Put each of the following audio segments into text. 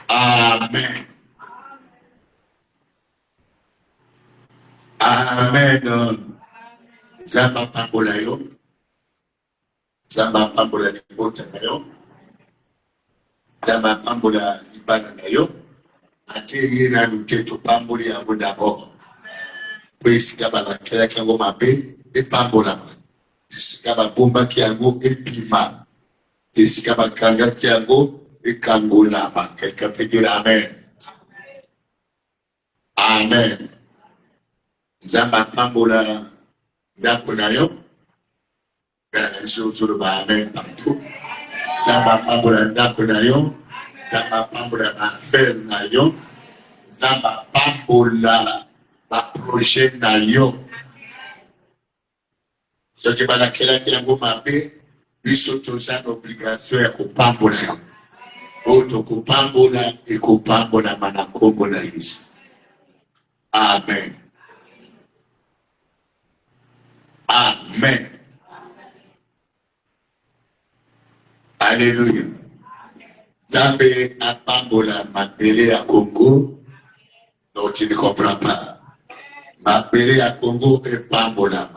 Amen. Amen. Zamba pambola yo. Zamba pambola libota na yo. Zamba pambola libana na yo. Ate ye na luteto pamboli ya d'abord. Esika balakela yango mabe epambola. Esika babomba yango epima. Esika bakanga yango ekangola. Quelqu'un peut dire amen. Amen. Zamba pambola ndako na yo. Sur amen partout. Zamba pambola ndako na yo. Zamba pambola affaire na yo. Zamba pambola ba projet na yo. Soki balakelaki yango mabe, biso toza na obligation ya kopambola yo. Oyo tokopambola ekopambolama na kombo na Yesu. Amen. Amen. Alléluia. Zambé à Pambola, m'appelé à Congo. Donc tu ne comprends pas. M'appelé à Congo et Pambola.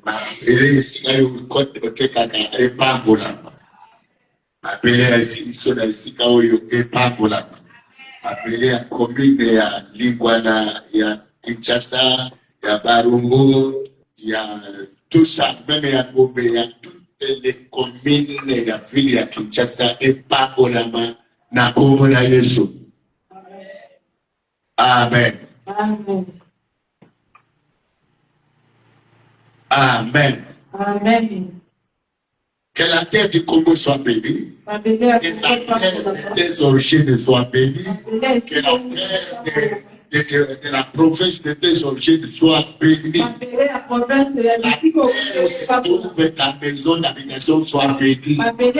M'appelé ici à Côte de Kekaka et Pambola. M'appelé à ici et Pambola. M'appelé à commune à Lingwana, il y a Kinshasa, il y a Barungo, il y a tout ça, même il y a Gombe, il y a toutes les communes, il y a ville, il y a Kinshasa et Pambola, na Congo na Yesu. Amen. Amen. Amen. Amen. Que la terre du Congo soit bénie. Que la terre des origines soit bénie. Que la terre de la province de tes origines soit bénie. La terre où se trouve ta maison d'habitation soit bénie. La terre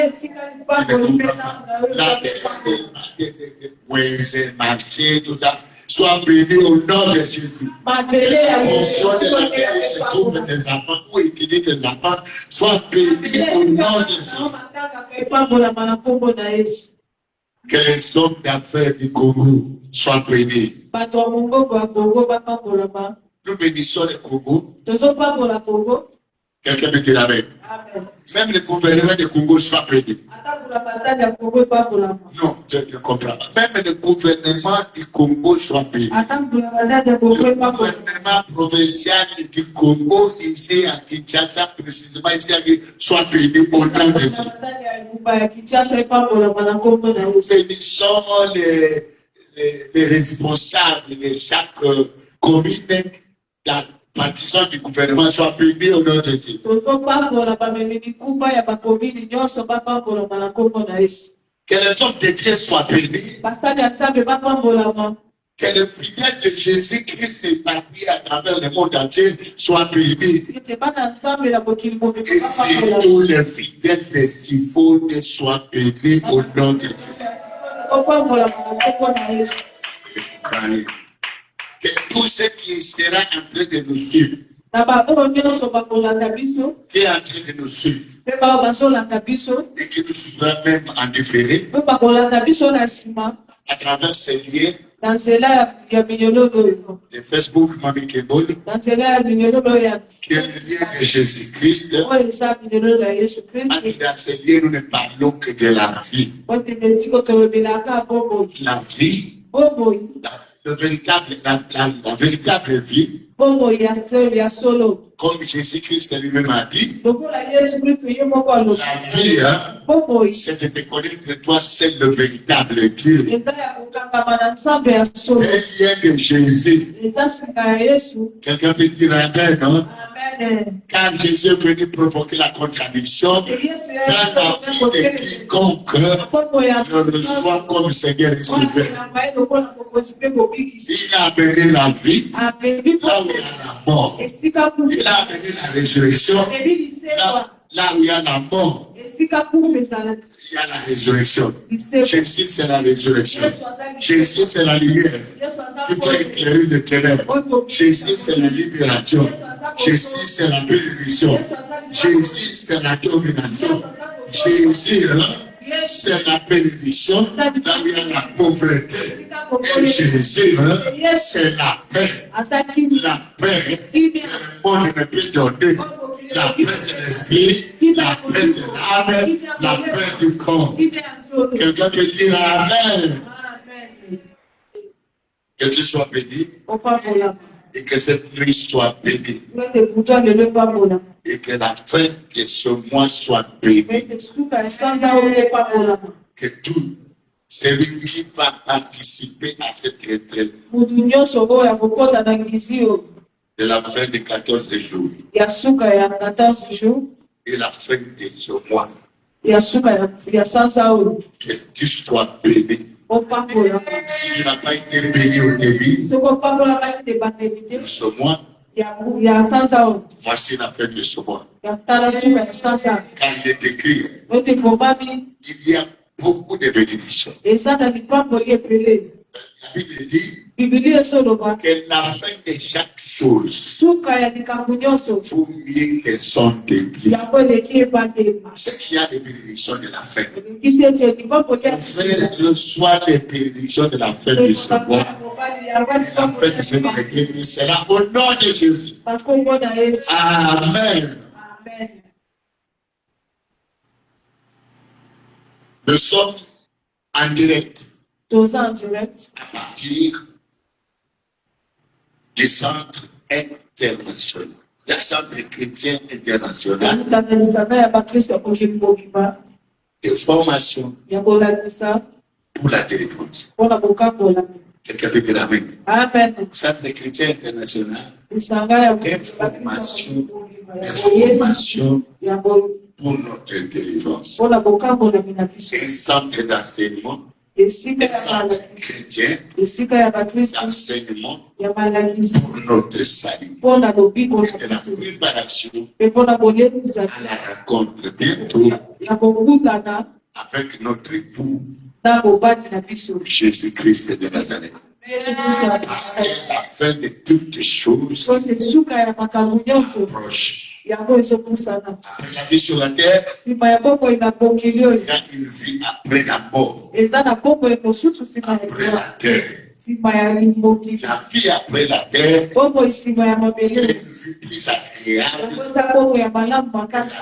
de marché, tout ça, soit bénie au nom de Jésus. La portion de la terre où se trouvent tes enfants, où équilibre tes enfants, soit bénie au nom de Jésus. Que les hommes d'affaires du Congo soient bénis. Nous bénissons le Congo. Quelqu'un me dit la même. Même le gouvernement du Congo soit béni. Non, je ne comprends pas. Même le gouvernement du Congo soit béni. Le gouvernement provincial du Congo, ici à Kinshasa, précisément ici à Kinshasa, soit béni au nom de Dieu. Nous bénissons les responsables de chaque commune partisans du gouvernement soient bénis au nom de Dieu. Que les hommes de Dieu soient bénis. Que les fidèles de Jésus-Christ éparpillés à travers le monde entier soient bénis. Et surtout les fidèles de Siphone soient bénis au nom de Jésus. Que tout ce qui sera en train de nous suivre, qui est en train de nous suivre, et qui nous suivra même en différé, à travers ces liens, de Facebook, Mami Kebol, qui est le lien de Jésus-Christ. Parce que dans ces liens, nous ne parlons que de la vie. La vie. La véritable vie, comme Jésus-Christ lui-même a dit, la vie, c'est de te connaître toi seul le véritable Dieu. C'est le lien de Jésus. Quelqu'un peut dire Amen, non? Car Jésus est venu provoquer la contradiction dans la vie de quiconque le reçoit comme Seigneur et Sauveur. Il a amené la vie là où il y a la mort. Il a amené la résurrection là où il y a la mort. Il y a la résurrection. Jésus, c'est la résurrection. Jésus, c'est la lumière qui peut éclairer les ténèbres. Jésus, c'est la libération. Jésus, c'est la bénédiction. Jésus, c'est la domination. Jésus, c'est la bénédiction là où il y a la pauvreté. Et Jésus, c'est la paix. La paix que le monde ne peut donner. La paix de l'esprit, la paix de l'âme, la paix du corps. Quelqu'un peut dire Amen. Que tu sois béni et que cette nuit soit bénie. Et que la fin de ce mois soit bénie. Que tout celui qui va participer à cette retraite de la fin de 14 jours et la fin de ce mois, que tu sois béni. Si tu n'as pas été béni au début de ce mois, voici la fin de ce mois. Car il est écrit, il y a beaucoup de bénédictions. La Bible dit, que la fin de chaque chose vaut mieux que son début. Ce qu'il y a de bénédiction de la fin. On reçoit les bénédictions de la fin du Seigneur. La fin de cette église sera au nom de Jésus. Amen. Nous sommes en direct à partir du centre international. Le centre chrétien international de formation pour la délivrance. Quelqu'un peut dire amen. Centre chrétien international d'information pour notre délivrance. Un centre d'enseignement, un centre chrétien d'enseignement pour notre salut. Et la préparation à la rencontre bientôt avec notre époux Jésus-Christ de Nazareth. Parce que la fin de toutes choses approche. Après la vie sur la terre, il y a une vie après la mort. Après la terre. La vie après la terre, c'est une vie plus agréable que la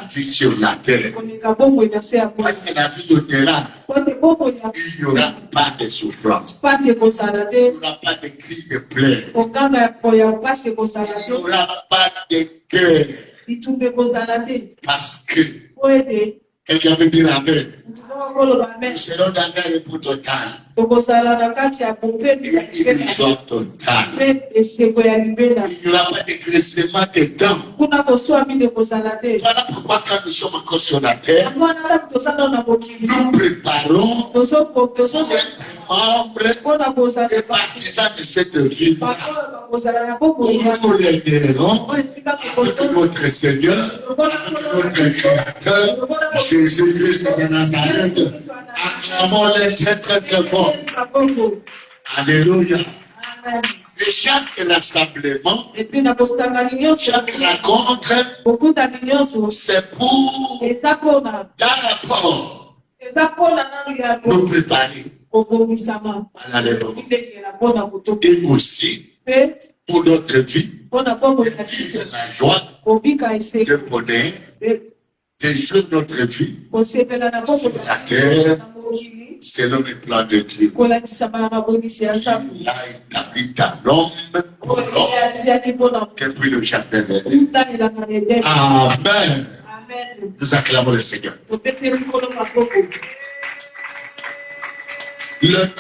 vie sur la terre. Parce que la vie au terrain, il n'y aura pas de souffrance. Il n'y aura pas de cris de pleurs. Il n'y aura pas de cœur. Parce que quelqu'un veut dire amen. Nous serons dans un repos total. Une joie totale. Il n'y aura pas de graissement dedans. Voilà pourquoi quand nous sommes encore sur la terre, nous préparons pour être membres et partisans de cette vie. Nous l'aiderons avec notre Seigneur, avec notre Créateur, Jésus-Christ de Nazareth. Acclamons-les très très très fort. Alléluia. Et chaque rassemblement, chaque rencontre, c'est pour, dans rapport, nous préparer à l'enlèvement. Et aussi, pour notre vie, de vivre la joie, le bonheur, de vivre notre vie sur la terre, selon le plan de Dieu. Il a établi dans l'homme pour l'homme depuis le jardin d'Éden. Amen. Nous acclamons le Seigneur. Le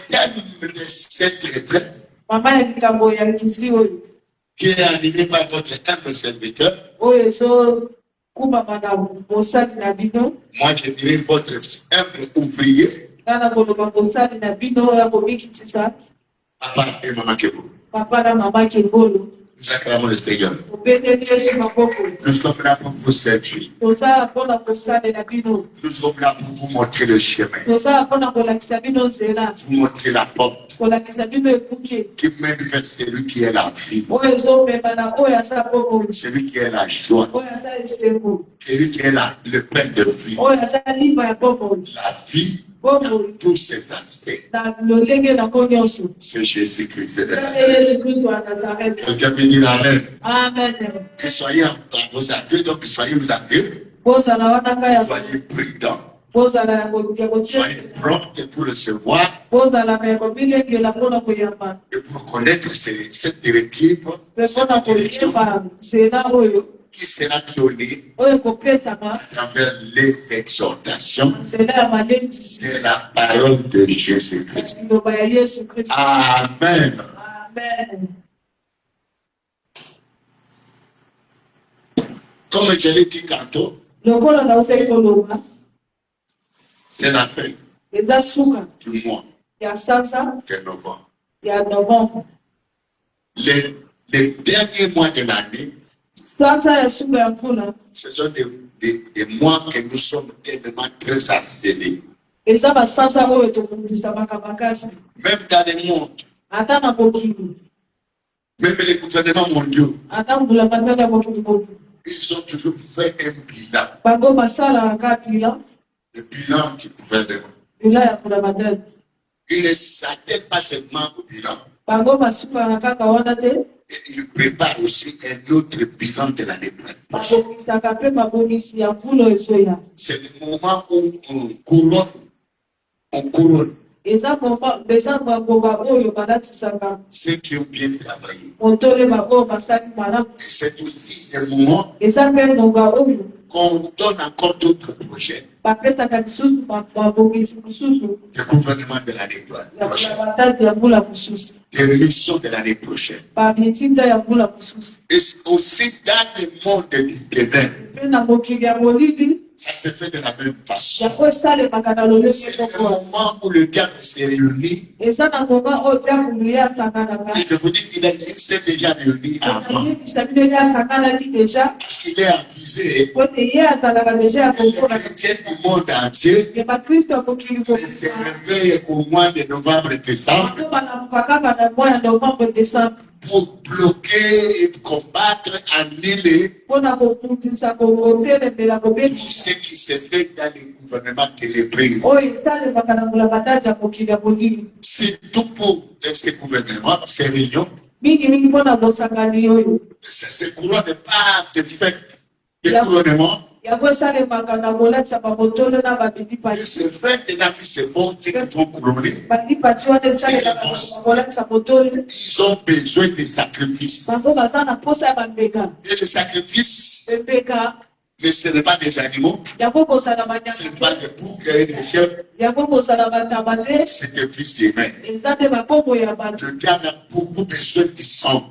thème de cette retraite, qui est animé par votre humble serviteur, moi je dirais votre humble ouvrier, Papa et Maman Kebo. Nous acclamons le Seigneur. Nous sommes là pour vous servir. Nous sommes là pour vous montrer le chemin. Vous montrer la porte qui mène vers celui qui est la vie. Celui qui est la joie. Celui qui est le pain de vie. La vie. Tous ces aspects. C'est Jésus-Christ de Nazareth. Quelqu'un peut dire amen. Amen. Que soyez vos accueils, donc soyez vos accueils. Soyez prudents. Soyez prompts pour recevoir. Et pour connaître cette directive, qui sera donnée à travers les exhortations de la parole de Jésus-Christ. Amen. Amen. Comme je l'ai dit tantôt, c'est la fin du mois de novembre. Les derniers mois de l'année, ce sont des mois que nous sommes tellement très harcelés. Même dans le monde, Même les gouvernements mondiaux, ils ont toujours fait un bilan. Le bilan du gouvernement. Ils ne s'attellent pas seulement au bilan. Et ils préparent aussi un autre bilan de l'année prochaine. C'est le moment où on couronne. Ceux qui ont bien travaillé. C'est aussi le moment qu'on donne encore d'autres projets. Le gouvernement de l'année prochaine. Des missions de l'année prochaine. Et aussi dans le monde du Bénin. Ça se fait de la même façon. C'est le moment où le diable s'est réuni. Et je vous dis qu'il s'est déjà réuni avant. Parce qu'il est avisé. Les chrétiens du monde entier se réveillent au mois de novembre-décembre. Pour bloquer, combattre, annuler tout ce qui se fait dans les gouvernements téléprises. C'est tout pour ce gouvernement, ces réunions. Ce couronne pas de fait de couronnement. Et ce fait de la vie se font, c'est qu'ils vont couronner. Ils ont besoin de sacrifices. Et les sacrifices ne seraient pas des animaux, ce n'est pas des boucs et des chèvres, c'est des fils humains. Le diable a beaucoup besoin de sang.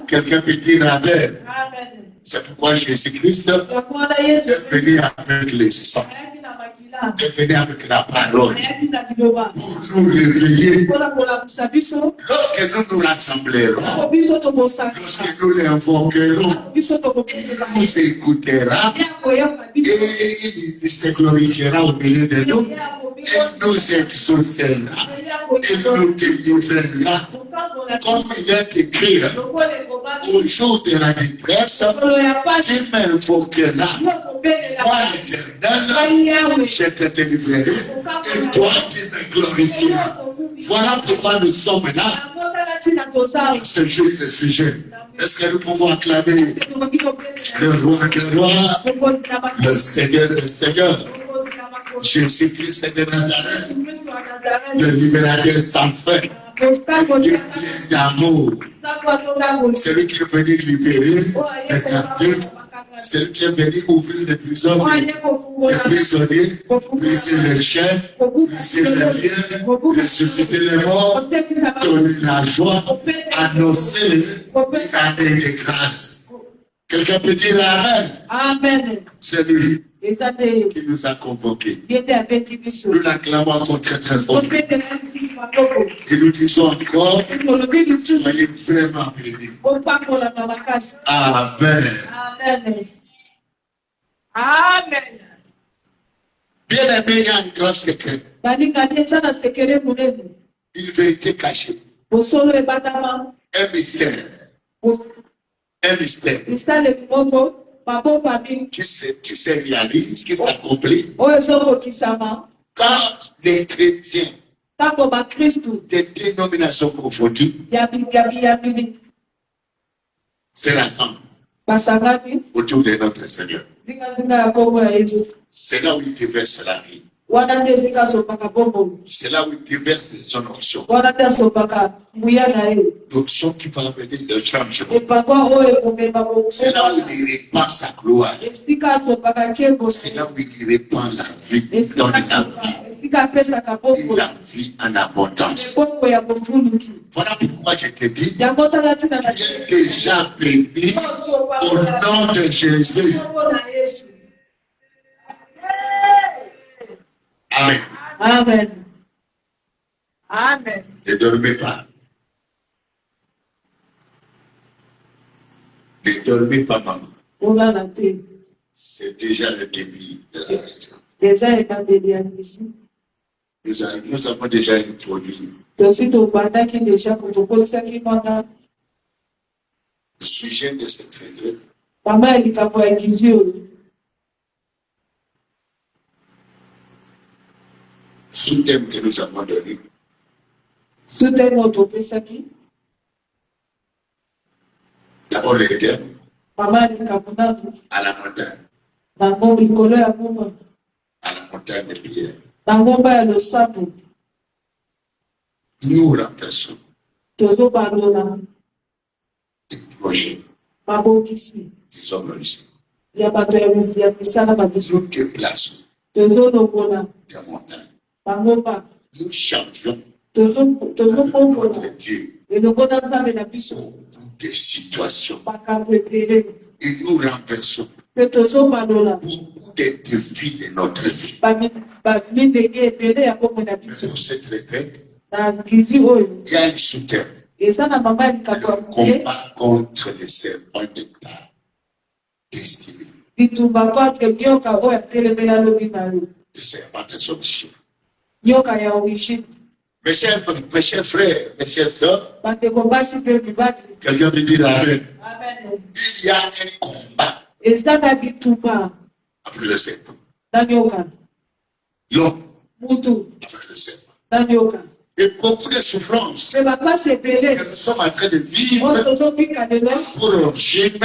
Quelqu'un peut dire Amen. C'est pourquoi Jésus-Christ est venu avec le sang. est venu avec la parole pour nous réveiller. Lorsque nous nous rassemblerons, lorsque nous l'invoquerons, il nous écoutera et il se glorifiera au milieu de nous. Il nous exaucera, il nous délivrera, comme il est écrit au jour de la détresse, tu m'invoqueras, moi l'Éternel, je te délivrerai, et toi tu me glorifieras. Voilà pourquoi nous sommes là, ce juste sujet. Est-ce que nous pouvons acclamer le roi des rois, le Seigneur des seigneurs, Jésus-Christ de Nazareth, le libérateur sans fin, Dieu d'amour, celui qui est venu libérer les captifs, celui qui est venu ouvrir les prisons, les prisonniers, briser les chaînes, briser les liens, ressusciter les morts, donner la joie, annoncer une année de grâce. Quelqu'un peut dire Amen. Amen. C'est lui qui nous a convoqués. Nous l'acclamons très très fort. Et nous disons encore, soyez vraiment bénis. Amen. Amen. Amen. Bien aimé, il y a un grand secret. Une vérité cachée. Un mystère. Un mystère. Qui se réalise, qui s'accomplit. Quand les chrétiens des dénominations confondues se rassemblent autour de notre Seigneur, c'est là où il déverse la vie. C'est là où il déverse son onction. L'onction qui va amener le changement. C'est là où il répand sa gloire. C'est là où il répand la vie. Il donne la vie. Et la vie en abondance. Voilà pourquoi je te dis, il est déjà béni au nom de Jésus. Amen. Amen. Amen. Ne dormez pas. Ne dormez pas, maman. C'est déjà le début de la lecture. Nous avons déjà introduit. Le Sujet de cette retraite. Sous-thème que nous avons donné. D'abord les termes. À la montagne. À la montagne de prière. Nous remplaçons. Projet. Des hommes ici. Nous déplaçons. Des montagnes. Nous changeons notre Dieu pour toutes les situations. Et nous renversons beaucoup de défis de notre vie. Dans cette retraite, il y a un sous-thème. Le combat contre les serpents de terre. Destinés. Les serpents de son Mes chers frères, mes chers sœurs, quelqu'un me dit Amen. Il y a un combat avec le serpent. L'homme avec le serpent. Et beaucoup de souffrances que nous sommes en train de vivre pour origine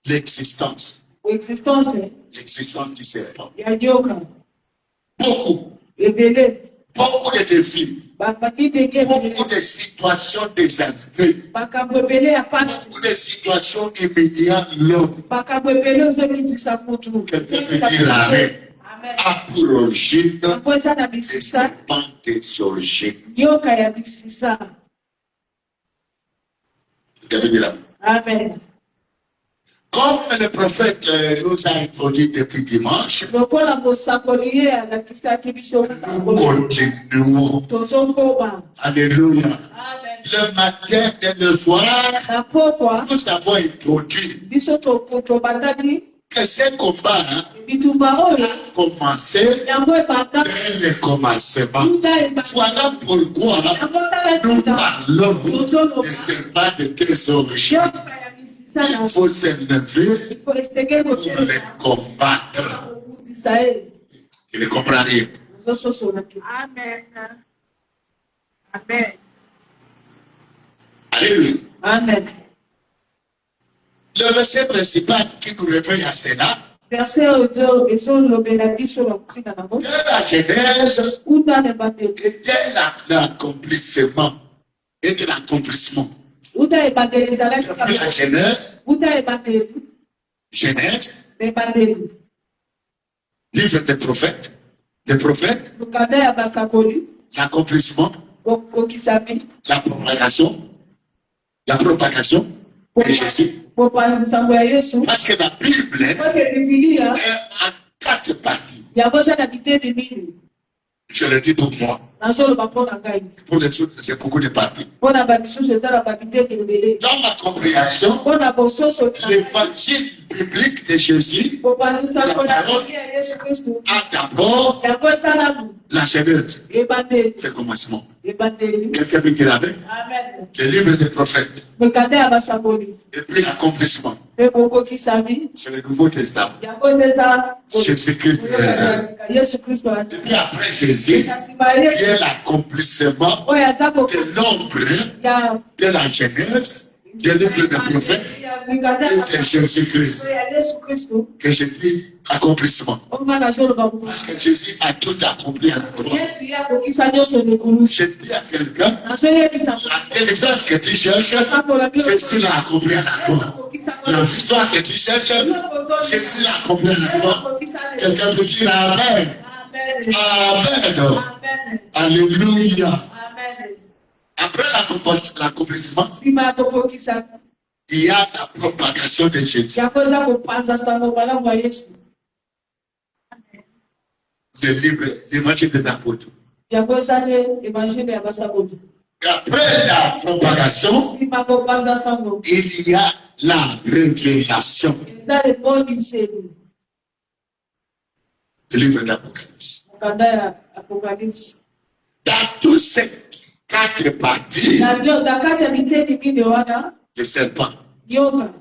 l'existence du serpent. Beaucoup de défis, beaucoup de situations désastreuses, beaucoup de situations immédiates. Quelqu'un peut dire Amen. A pour origine des serpents des origines. Amen. Comme le prophète nous a introduit depuis dimanche, nous continuons. Alléluia. Le matin et le soir, nous avons introduit que ce combat a commencé dès le commencement. Voilà pourquoi nous parlons de serpents de deux origines. Il faut se lever pour les combattre. Tu ne comprends rien. Amen. Amen. Alléluia. Amen. Le verset principal qui nous réveille à cela, dès la Genèse était l'accomplissement. Depuis la Genèse, livre des prophètes, l'accomplissement, la propagation de Jésus. Parce que la Bible est en 4 parties. Je le dis pour moi. Pour les autres, c'est beaucoup de parties. Dans ma compréhension, l'évangile biblique de Jésus, la parole, a d'abord la Genèse, le commencement. Quelqu'un peut dire avec le livre des prophètes. Et puis l'accomplissement. C'est le Nouveau Testament. Jésus-Christ. Et puis après Jésus, vient l'accomplissement de l'ombre de la Genèse, du livre des prophètes et de Jésus-Christ. Que je dis accomplissement. Parce que Jésus a tout accompli à la croix. Je dis à quelqu'un, la délivrance que tu cherches, Jésus l'a accompli à la croix. La victoire que tu cherches, Jésus l'a accompli à la croix. Quelqu'un peut dire Amen. Amen. Alléluia. Après l'accomplissement, il y a la propagation de Jésus. Le livre, l'évangile des apôtres. Et après la propagation, il y a la révélation. Le livre d'Apocalypse. Mkanda ya Apocalypse. Dans tous ces 4 parties, Na kati ya miteni mine wana. le serpent. Nyoka.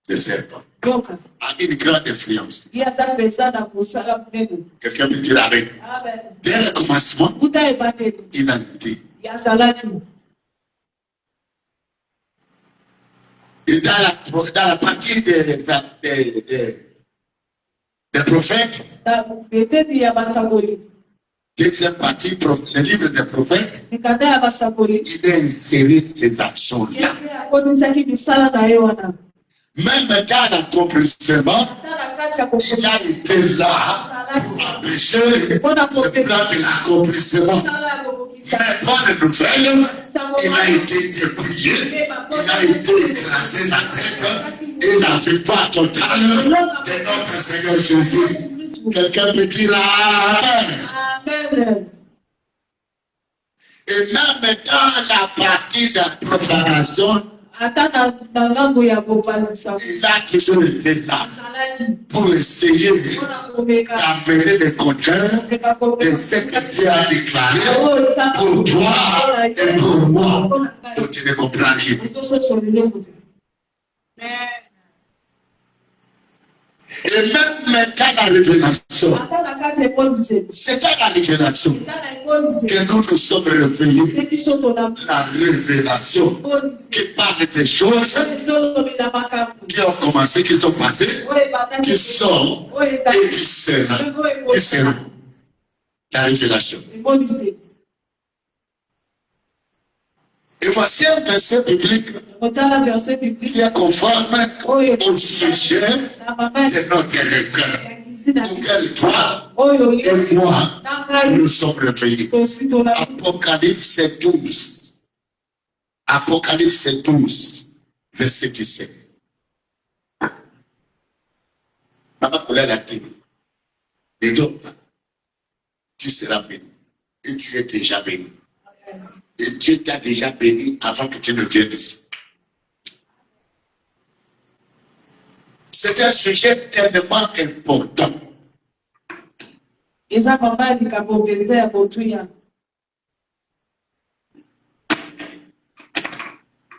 Le serpent. Nyoka. A une grande influence. Yasa pesa na kusala munene. Quelqu'un peut dire amen. Amen. Dès le commencement, Kuta ebateni. il a dit. Yasa laki. Et dans la partie des prophètes, Miteni ya basaboli. deuxième partie, le livre des prophètes, Mikanda ya basaboli. il a inséré ces actions-là. Yasa akotisaki misala na ye wana. Même dans l'accomplissement, Na kati ya il a été là pour empêcher le plan de l'accomplissement. Mais pas de nouvelles, il a été dépouillé, il a été écrasé la tête et la victoire totale de notre Seigneur Jésus. Quelqu'un peut dire Amen. Amen. Et même dans la partie de propagation, Ata na ngambo ya bopanzisa. il a toujours été là pour essayer d'amener les contraires de ce que Dieu a déclaré pour toi et pour moi. Donc tu ne comprends rien. Et même dans la révélation, c'est dans la révélation que nous nous sommes réveillés. La révélation qui parle des choses qui ont commencé, qui sont passées, qui sont et qui seront. La révélation. Et voici un verset biblique qui est conforme au sujet de notre cœur. Auquel toi et moi, nous sommes réveillés. Apocalypse 12. Apocalypse 12, verset 17. Maman Koula l'a dit. Et donc, tu seras béni. Et tu es déjà béni. Et Dieu t'a déjà béni avant que tu ne viennes ici. C'est un sujet tellement important.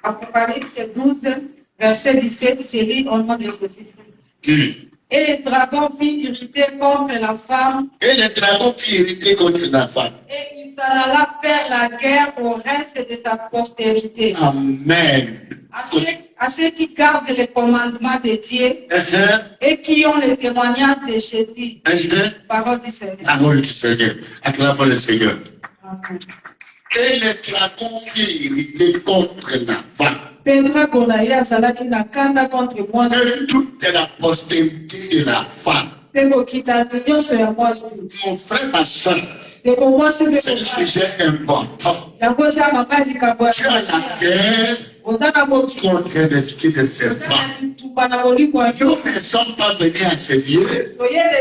Apocalypse 12, verset 17, je lis au nom de Jésus. Et le dragon fit irriter contre la femme. Et le dragon fit irriter contre la femme. Et il s'en alla faire la guerre au reste de sa postérité. Amen. À ceux qui gardent les commandements de Dieu et qui ont le témoignage de Jésus. Parole du Seigneur. Parole du Seigneur. Acclamons le Seigneur. Amen. Et le dragon fit irriter contre la femme. Petra Golaïa azalaki na kanda contre mwasi. Et toute la postérité de la femme. Pe bokitani nyonso ya mwasi. Mon frère, ma soeur, Ndeko mwasi pe c'est un sujet important. yango eza mama ya likambo ya Tu as la guerre oza na boki contre l'esprit de oza serpent. na bitumba na bolingo ya Nous ne sommes pas venus à ce lieu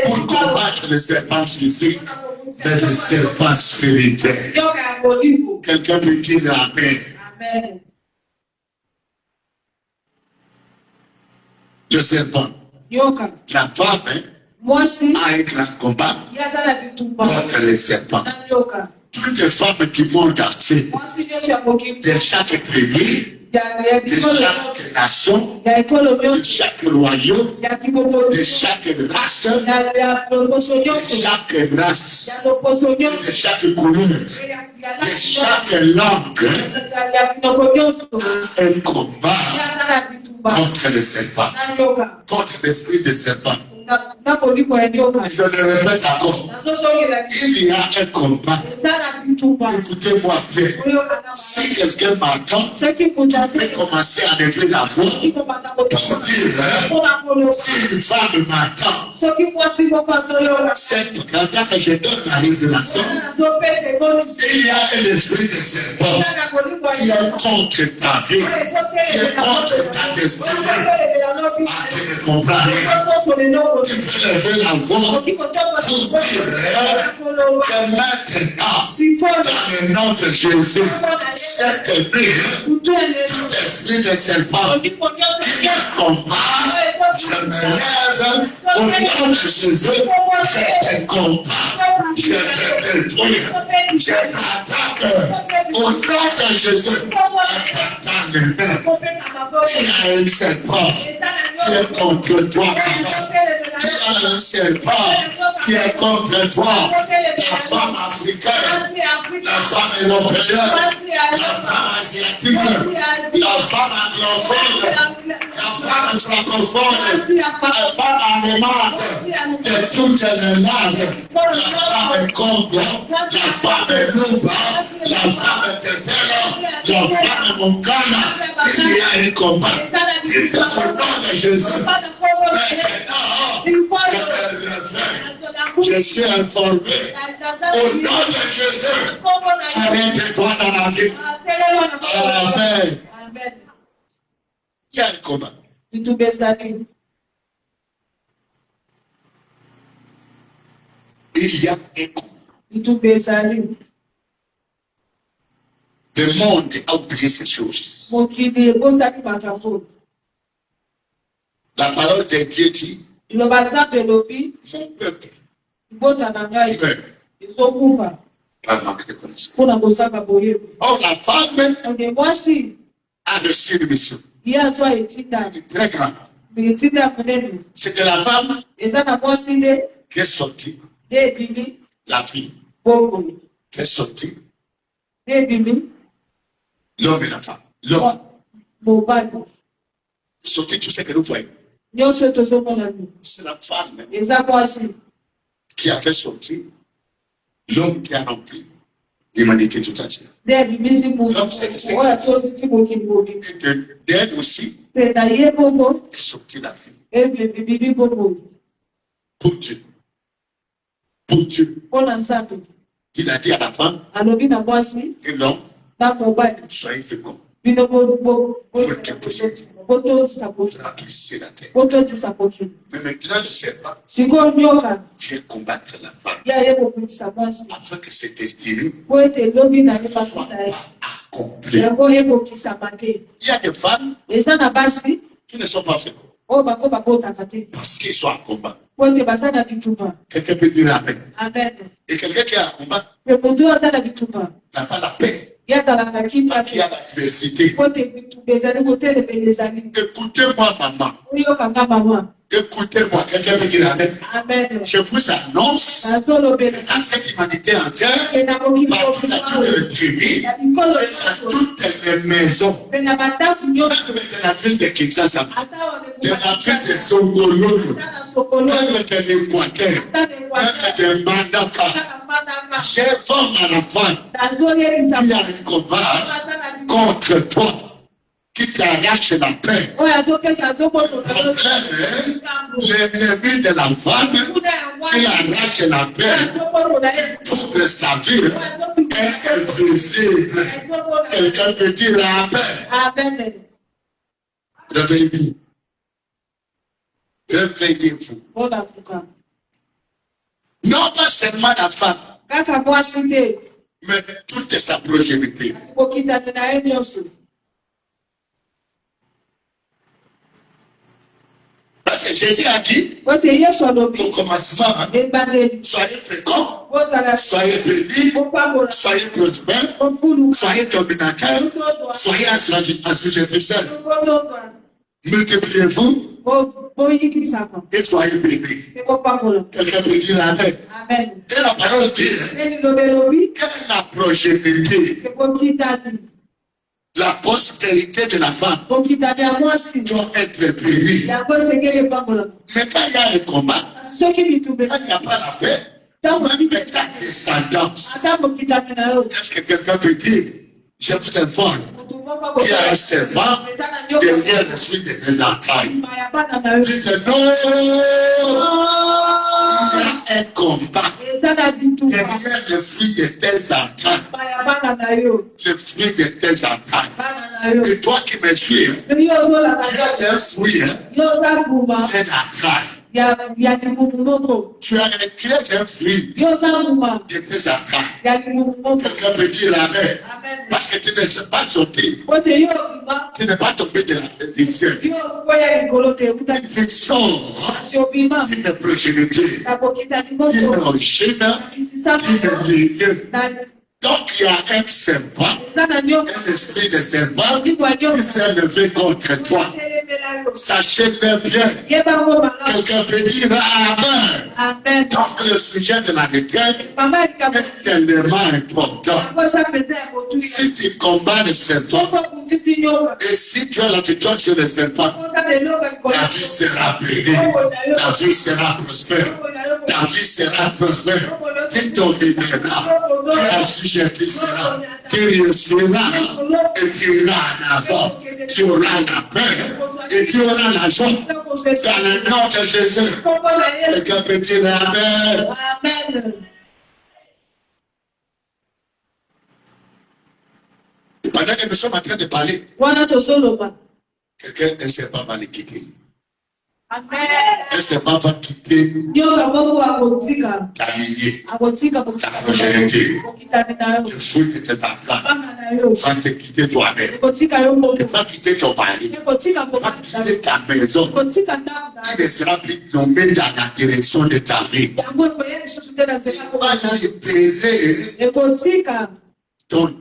pour combattre le serpent physique, mais le serpent spirituel. yoka ya bolingo. Quelqu'un peut dire Amen. Amen. Le serpent, Yoka la femme mwasi a un grand combat yaza na bitumba contre les serpents. na yoka. Toutes les femmes du monde entier, Mwasi nyonso ya boki de chaque pays, ya de bikolo chaque nation, ya ekolo de nyonso chaque royaume, ya de kibokozi chaque race, ya loposo de nyonso chaque ya race, loposo nyonso de chaque couleur, de chaque langue, ya minoko nyonso un combat yaza na bitumba contre le serpent, na yoka contre l'esprit de serpent. na bolingo ya yoka. Je le répète encore, Nazosongela il y a un combat. eza na bitumba Écoutez-moi bien. oyoka na Si quelqu'un m'entend, soki kuta je vais commencer à lever la voix ikobanda pour kotoka dire, mpona koloba si une femme m'entend, soki mwasi moko azoyoka c'est pendant que je donne la révélation, nazopesa emonisi il y a un esprit de serpent eza na bolingo qui ya est contre ta vie, qui est contre ta destinée. Ah, tu ne comprends rien. Tu peux lever la voix pour dire que maintenant, dans le nom de Jésus, cette nuit, tout esprit de serpent qui combat, je me lève au nom de Jésus, je te combats, je te détruis, je t'attaque au nom de Jésus. Il y a un serpent qui est contre toi. Il y a un serpent qui est contre toi. La femme africaine, la femme européenne, la femme asiatique, la femme anglophone, la femme francophone, la femme allemande, de toutes les langues. La femme est Congo, la femme est Luba, la femme est Tetela, la femme est Mongana. Il y a un combat. Il est au nom de Jésus. Je suis informé. Au nom de Jésus, arrête-toi dans la vie. Amen. Il y a un combat. Il y a un combat. Le monde a oublié ces choses. La parole de Dieu dit, mon peuple meurt par manque de connaissance. Or, la femme a reçu une mission. Très grande. C'était la femme qui est sortie. La fille qui est sortie. L'homme et la femme. L'homme. Sorti tout ce que nous voyons. C'est la femme qui a fait sortir l'homme qui a rempli l'humanité tout entière. L'homme, c'est d'elle aussi est sorti la fille. Pour Dieu. Pour Dieu. Il a dit à la femme que l'homme, soyez fécond. Remplissez la terre. Mais maintenant, le serpent vient combattre la femme afin que cette destinée soit accomplie. Il y a des femmes qui ne sont pas fécondes parce qu'ils sont en combat. Quelqu'un peut dire Amen. Et quelqu'un qui est en combat n'a pas la paix. Parce qu'il y a l'adversité. Écoutez-moi, maman. Écoutez-moi, quelqu'un peut dire Amen. Je vous annonce à cette humanité entière, partout dans toutes les tribus, et dans toutes les maisons, même de la ville de Kinshasa, de la ville de Songolo, même de l'Équateur, même de Mandaka. J'ai forme à la femme qui a un combat contre toi, qui t'arrache la paix. L'ennemi de la femme qui arrache la paix pour sa vie est invisible. Quelqu'un peut dire Amen. Réveillez-vous. Réveillez-vous. Non pas seulement la femme, mais toute sa progéniture. Parce que Jésus a dit, au commencement, soyez féconds, soyez bénis, soyez prospères, soyez dominateurs, soyez assujettisseurs. Multipliez-vous et soyez bénis. Quelqu'un peut dire Amen. Et la parole dit que la progéniture, la postérité de la femme doit être bénie. Mais quand il y a un combat, quand il n'y a pas la paix, même ta descendance. Est-ce que quelqu'un peut dire, je vous informe, qu'il y a un serpent derrière le fruit de tes entrailles? Dites non, il y a un combat derrière le fruit de tes entrailles. Le fruit de tes entrailles. Et toi qui me suis, tu es un fruit, un entraille. ya limungumoto. Tu es un fruit Yo zanguma de tes attaques. ya limungumoto. Quelqu'un peut dire amen. Amen. Parce que tu ne sais pas sauter. Ote yo bima Tu n'es pas tombé de du ciel. yo kwaya likolo te uta Tu sors asiobima d'une proximité, na kokita d'une limoto origine, isisa d'une ligne. na Donc il y a un serpent, eza na nyoka un esprit de serpent ndiko ya qui nyoka s'est levé contre toi. telemela yo Sachez-le bien. yebango malamu. Quelqu'un peut dire amen. Amen. Donc le sujet de la retraite Mama likabo est tellement important. kosa pesa ya kotuya Si tu combats le serpent soko kutisi nyoka et si tu as la victoire sur le serpent, kosa de nyoka likolo ta vie sera bénie, ta vie sera prospère, ta vie sera prospère. Tu domineras, tu assujettis sera, tu réussiras et tu iras en avant, tu auras la paix et tu auras la joie. Dans le nom de Jésus, quelqu'un peut dire amen. Amen. Pendant que nous sommes en train de parler, Wana tosoloba. quelqu'un ne sait pas va le quitter. Amen. Ne sait pas va quitter Nyoka moko akotika. ta lignée, Akotika ta progéniture. kokitani na yo. Le fruit de tes enfants Bana na yo. va te quitter toi-même. Kotika yo Ne moko. va quitter ton mari, Kotika va kokita. quitter ta maison. Kotika ndanda. Tu ne seras plus tombé dans la direction de ta vie. Yango koyeni susu tena zeka Il va kokita. libérer Ekotika. ton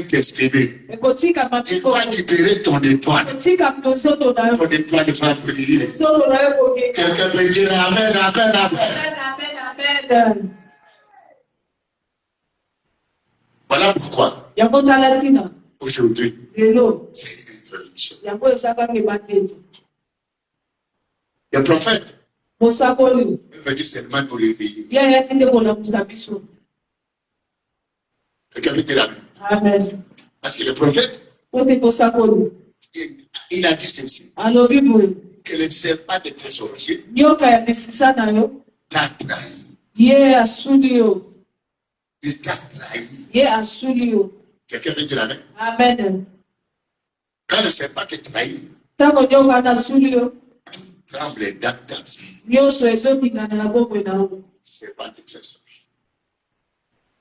destiné. Ekotika Il mapiko. va libérer ton étoile. Ekotika mtozoto na yo. Ton étoile va briller. Zoto na yo kokita. Quelqu'un peut dire amen, amen, amen. Amen, amen. Voilà pourquoi Yango tala tina. aujourd'hui, Lelo. c'est une introduction. Yango ezaka ke bandeko. Le prophète Mosakoli. veut dire seulement nous réveiller. Ya ya tinde kolamusa biso. Quelqu'un peut dire amen. Amen. Parce que le prophète, Ote mosakoli. il a dit ceci, Alobi boye. que le serpent de tes origines Nyoka ya misisa na yo. t'a trahi. Ye asuli yo. Il t'a trahi. Ye asuli yo. Quelqu'un peut dire amen. Amen. Quand le serpent te trahit, Tango nyoka na asuli yo. tremble dans ta vie. Nyonso ezokingana na bomoi na yo. Serpent de tes origines.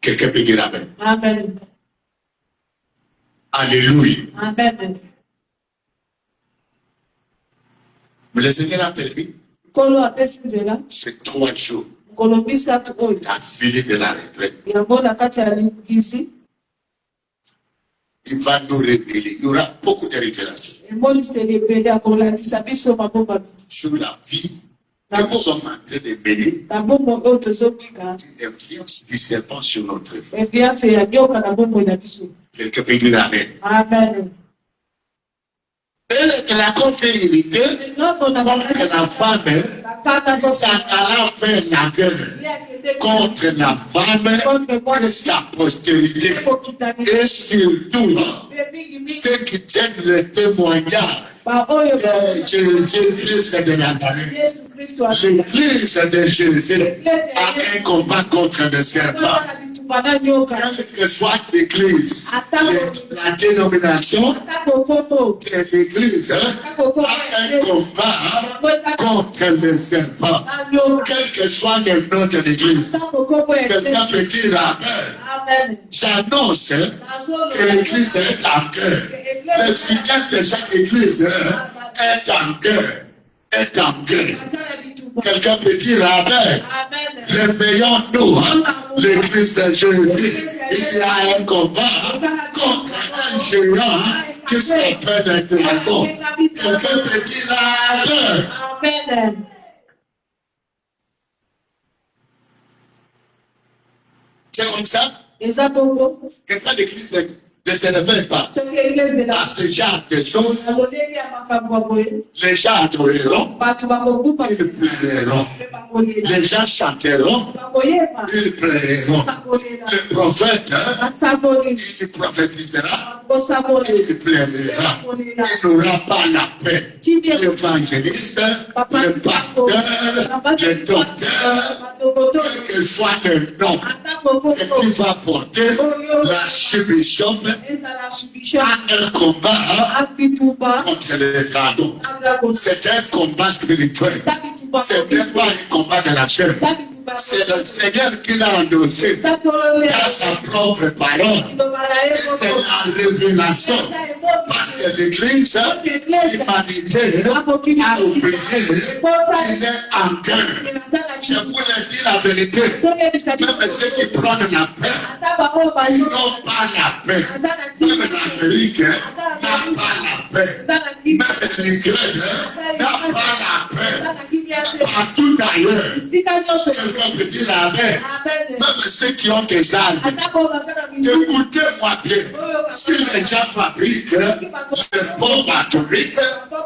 Quelqu'un peut dire amen. Amen. Alléluia. Amen. Mais le Seigneur a permis Nkolo apesi nzela. ces 3 jours Nkolo misatu oyo. d'affilée de la retraite. Yango na kati ya likisi. Il va nous révéler. Il y aura beaucoup de révélations Emoniseli ebele akolakisa biso mabomba sur la vie que nous sommes en train de mener, na bomoi oyo tozobika. l'influence du serpent sur notre vie. Eviance ya nyoka na bomoi na biso. Quelqu'un peut dire amen. Amen. Et le dragon fait irriter Nyoka na contre la femme, kata Satan fait la guerre contre la femme et sa postérité. Et surtout, ceux qui tiennent le témoignage de Jésus-Christ de Nazareth. Yesu Kristo L'église de Jésus a un combat contre le serpent. bana nyoka. Quelle que soit l'église, la dénomination de l'église a un combat contre le serpent. Quel que soit le nom de l'église, quelqu'un peut dire amen. J'annonce que l'église est en guerre. Le soutien de chaque église est en guerre. Est en guerre. Quelqu'un peut dire amen. Réveillons-nous, l'église de Jésus. Il y a un combat contre un géant qui s'appelle le dragon. Quelqu'un peut dire amen. C'est comme ça que quand l'église ne se réveille pas à ce genre de choses, les gens adoreront, ils pleureront. Les gens chanteront, ils pleureront. Le prophète, il prophétisera, il pleurera. Il n'aura pas la paix. L'évangéliste, le pasteur, le docteur, quel que soit le nom qu'il va porter, l'archbishop a un combat contre les dragon. C'est un combat spirituel. C'est même pas un combat de la chair. C'est le Seigneur qui l'a endossé dans sa propre parole. C'est la révélation. Parce que l'Église, l'humanité, a oublié qu'il est en guerre. Je vous le dis la vérité. Même ceux qui prennent la paix, ils n'ont pas la paix. Même l'Amérique n'a pas la paix. Même l'Ukraine n'a pas la paix. Partout ailleurs, quelqu'un peut dire la paix. Même ceux qui ont des armes, écoutez-moi bien. Si les gens fabriquent les bombes atomiques,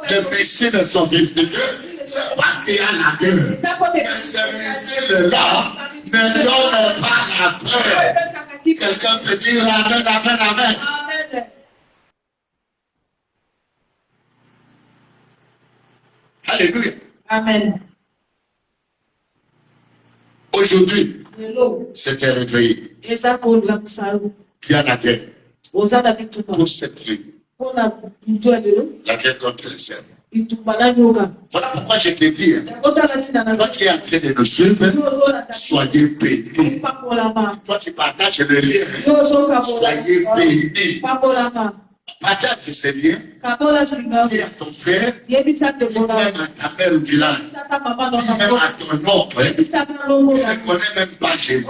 les missiles sophistiqués, c'est parce qu'il y a la guerre. Mais ces missiles-là ne donnent pas la paix. Quelqu'un peut dire amen, amen, amen. Alléluia. Amen. Aujourd'hui, c'était réveillé. Il y a la guerre. Pour cette vie. La guerre contre les serfs. Voilà pourquoi je te dis, toi qui es en train de nous suivre, soyez bénis. Toi qui partages le lien, soyez bénis. Partage ce lien. Dis à ton frère, même à ta mère au village, dis même à ton oncle, il ne connaît même pas Jésus.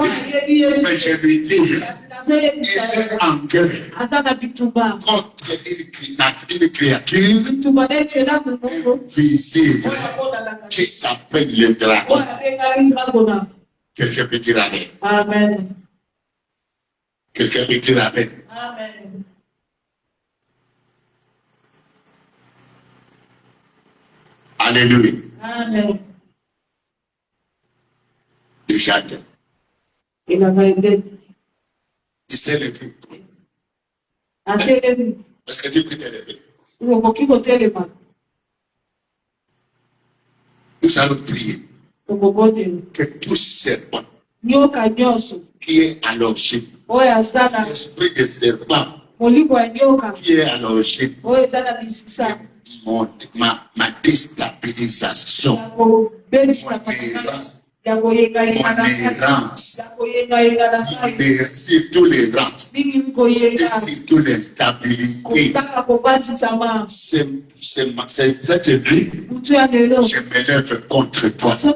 Mais je lui dis, il est en guerre contre une créature invisible qui s'appelle le dragon. Quelqu'un peut dire amen. Amen. Quelqu'un peut dire amen. Amen. Alléluia. Amen. Déjà, Il a aidé. il s'est levé. Amen. Est-ce que tu peux te lever? Nous allons prier que tout serpent qui est à l'origine, l'esprit de serpent qui est à l'origine, ma déstabilisation, mon errance, sur tous les rangs, et sur toutes les stabilités. Cette nuit, je me lève contre toi. Toi,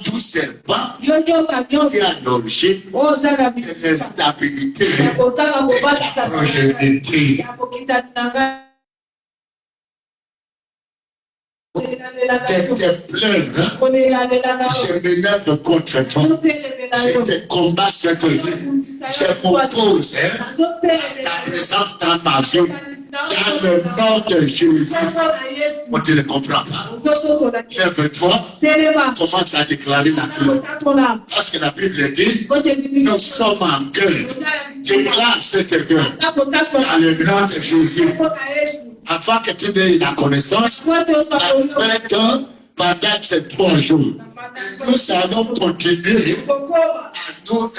tout serpent qui est à l'origine de l'instabilité et de la progéniture. De tes pleurs, je me lève contre toi. Je te combats cette nuit. Je m'oppose à ta présence dans ma vie. Dans le nom de Jésus. On ne le comprend pas. Lève-toi. Commence à déclarer la guerre. Parce que la Bible dit, nous sommes en guerre. Déclare cette guerre. Dans le nom de Jésus. Afin que tu aies la connaissance, afin que pendant ces 3 jours, nous allons continuer,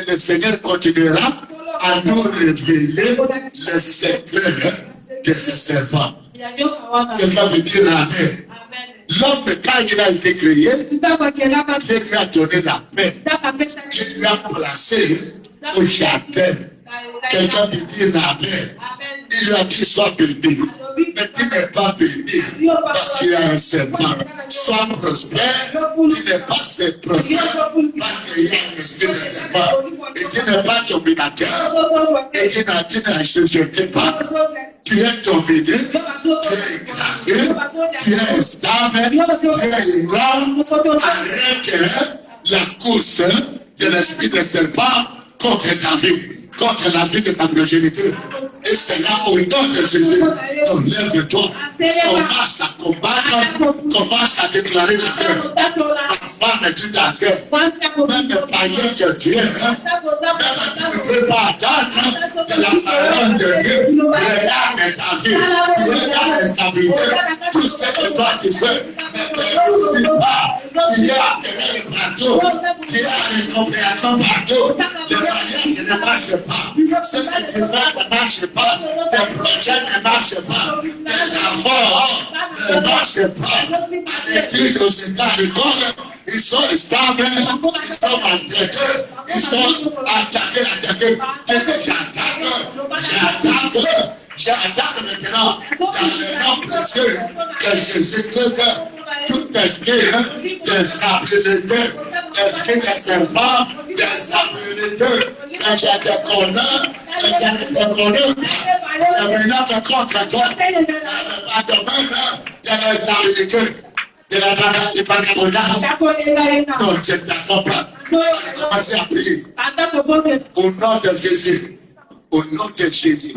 le Seigneur continuera à nous révéler le secret de ce serpent. Quelqu'un veut dire amen. L'homme, quand il a été créé, Dieu lui a donné la paix. Dieu lui a placé au jardin. Quelqu'un veut dire amen. Il lui a dit sois béni. Mais tu n'es pas béni parce qu'il y a un serpent. Sois prospère, tu n'es pas prospère parce qu'il y a un esprit de serpent. Et tu n'es pas dominateur. Et tu n'as pas. Tu es dominé, tu es écrasé, tu es stable, tu es ébranlé. Arrête la course de l'esprit de serpent contre ta vie. Contre la vie de ta progéniture. Et c'est là au nom de Jésus. Donc lève-toi. Commence à combattre. Commence à déclarer la guerre. Afin de tout à fait. Même le païen de Dieu. Même tu ne peux pas attendre de la parole de Dieu. Regarde ta vie. Tu es dans l'instabilité. Tout ce que toi tu fais. Ne te réussis pas. qu'il y a terrain partout, qu'il y a une compréhension partout, les mariages ne marchent pas, ce que tu fais ne marche pas, tes projets ne marchent pas, tes efforts ne marchent pas, l'étude au Sénat, l'école, ils sont stables, ils sont maltraités, ils sont attaqués. J'attaque maintenant dans le nom précieux de Jésus-Christ tout esprit d'instabilité, esprit de serpent, d'instabilité, que je te connais, que je ne te connais pas, je vais notre contre toi, dans le domaine de l'instabilité, de la non, je ne t'attends pas. Commencez à prier. Au nom de Jésus. Au nom de Jésus.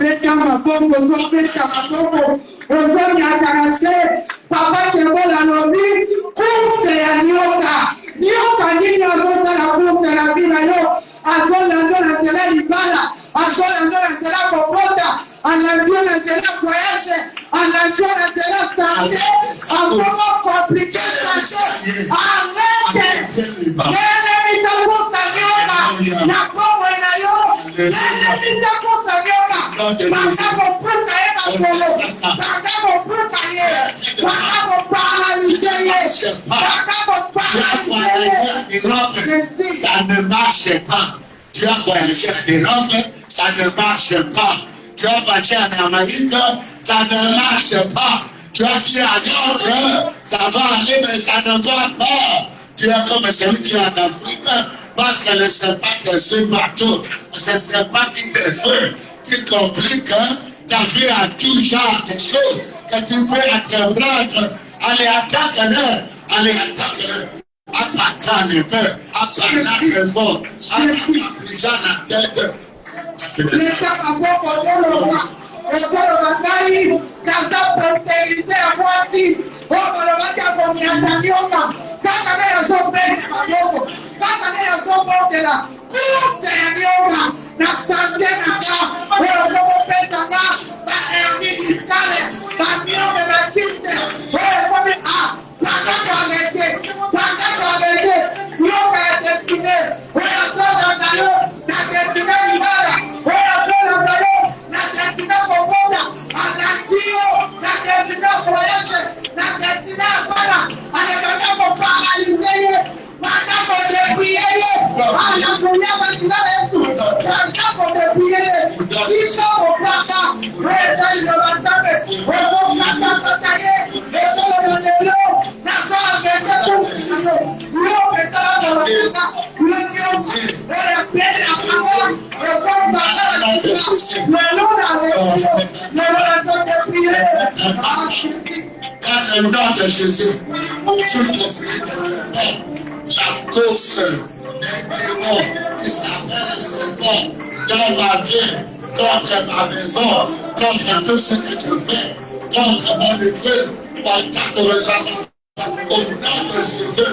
Papa Kebo la lobi, course ya nyoka. Nyoka nini azosala course na bila yo. Azolanda na tela libala, azolanda na tela kokota, anajua na tela voyage, anajua na tela santé, akomo compliqué santé. Amen. Ele misako sanyoka, na komo na yo. Ele misako sanyoka, makako puka eba kolo, makako puka ye, makako paralysé ye, makako paralysé ye. Ça ne marche pas. Tu as voyagé en Europe, ça ne marche pas. Tu as voyagé en Amérique, ça ne marche pas. Tu as dit à l'autre, ça va aller, mais ça ne va pas. Tu es comme celui qui est en Afrique, parce que le serpent te suit partout. C'est le serpent qui te suit, qui complique ta vie à tout genre de choses que tu fais à te prendre. Allez, attaque-le. Allez, attaque-le. Apakan le peur, apakan le fort, apakan la tête. L'État m'a proposé le Bakari, dans sa postérité à voici. Oh, le Bakar, on y a Tanyoka, quand on est dans son pays, quand on est dans son bord de la course, Tanyoka, la santé, la paix, la hernie discale, la miome, la kiste, Dans le nom de Jésus, sur l'esprit de serpent, la course des démons qui s'appelle serpent dans ma vie, contre ma maison, contre tout ce que tu fais, contre mon église, mon temps de rejoindre. Au nom de Jésus,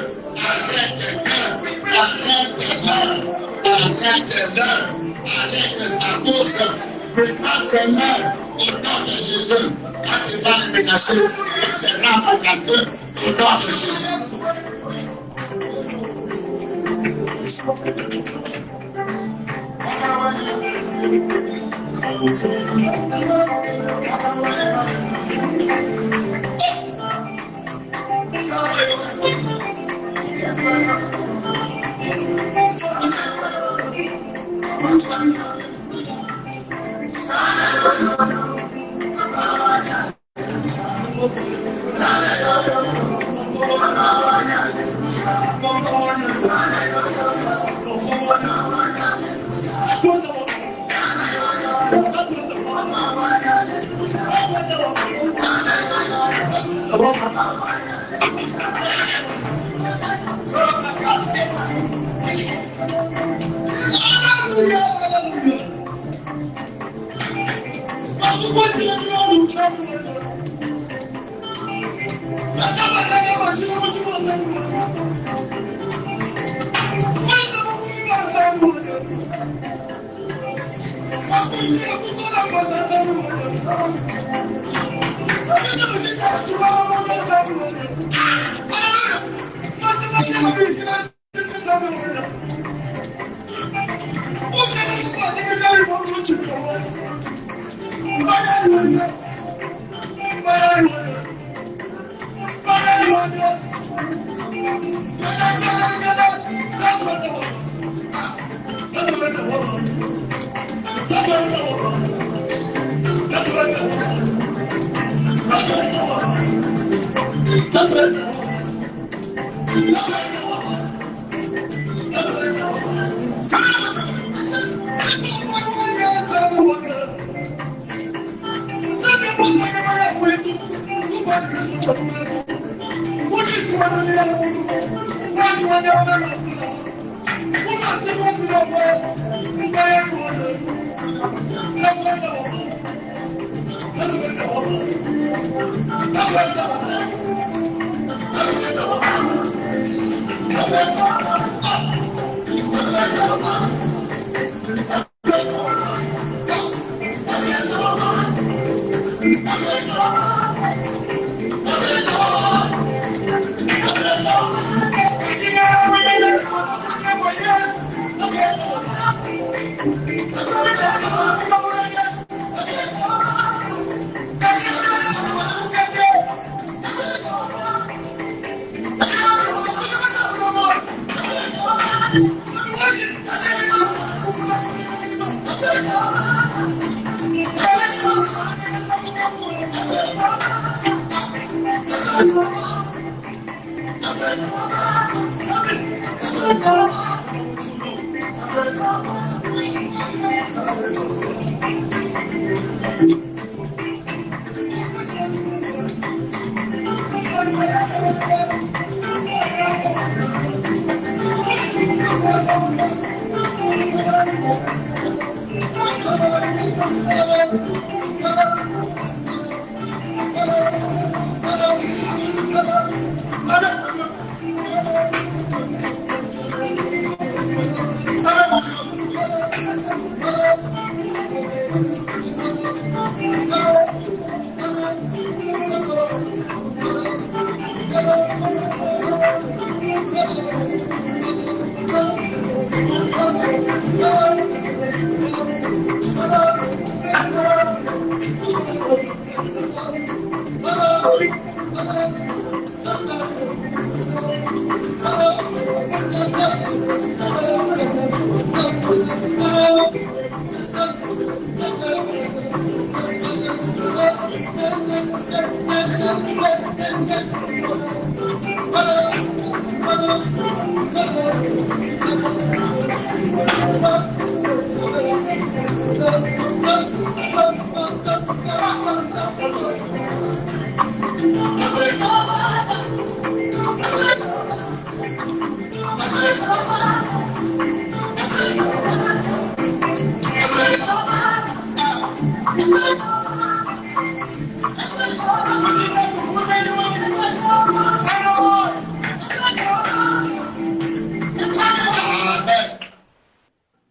arrête sa course, menace-le au nom de Jésus. Quand tu vas le menacer, il sera menacé au nom de Jésus.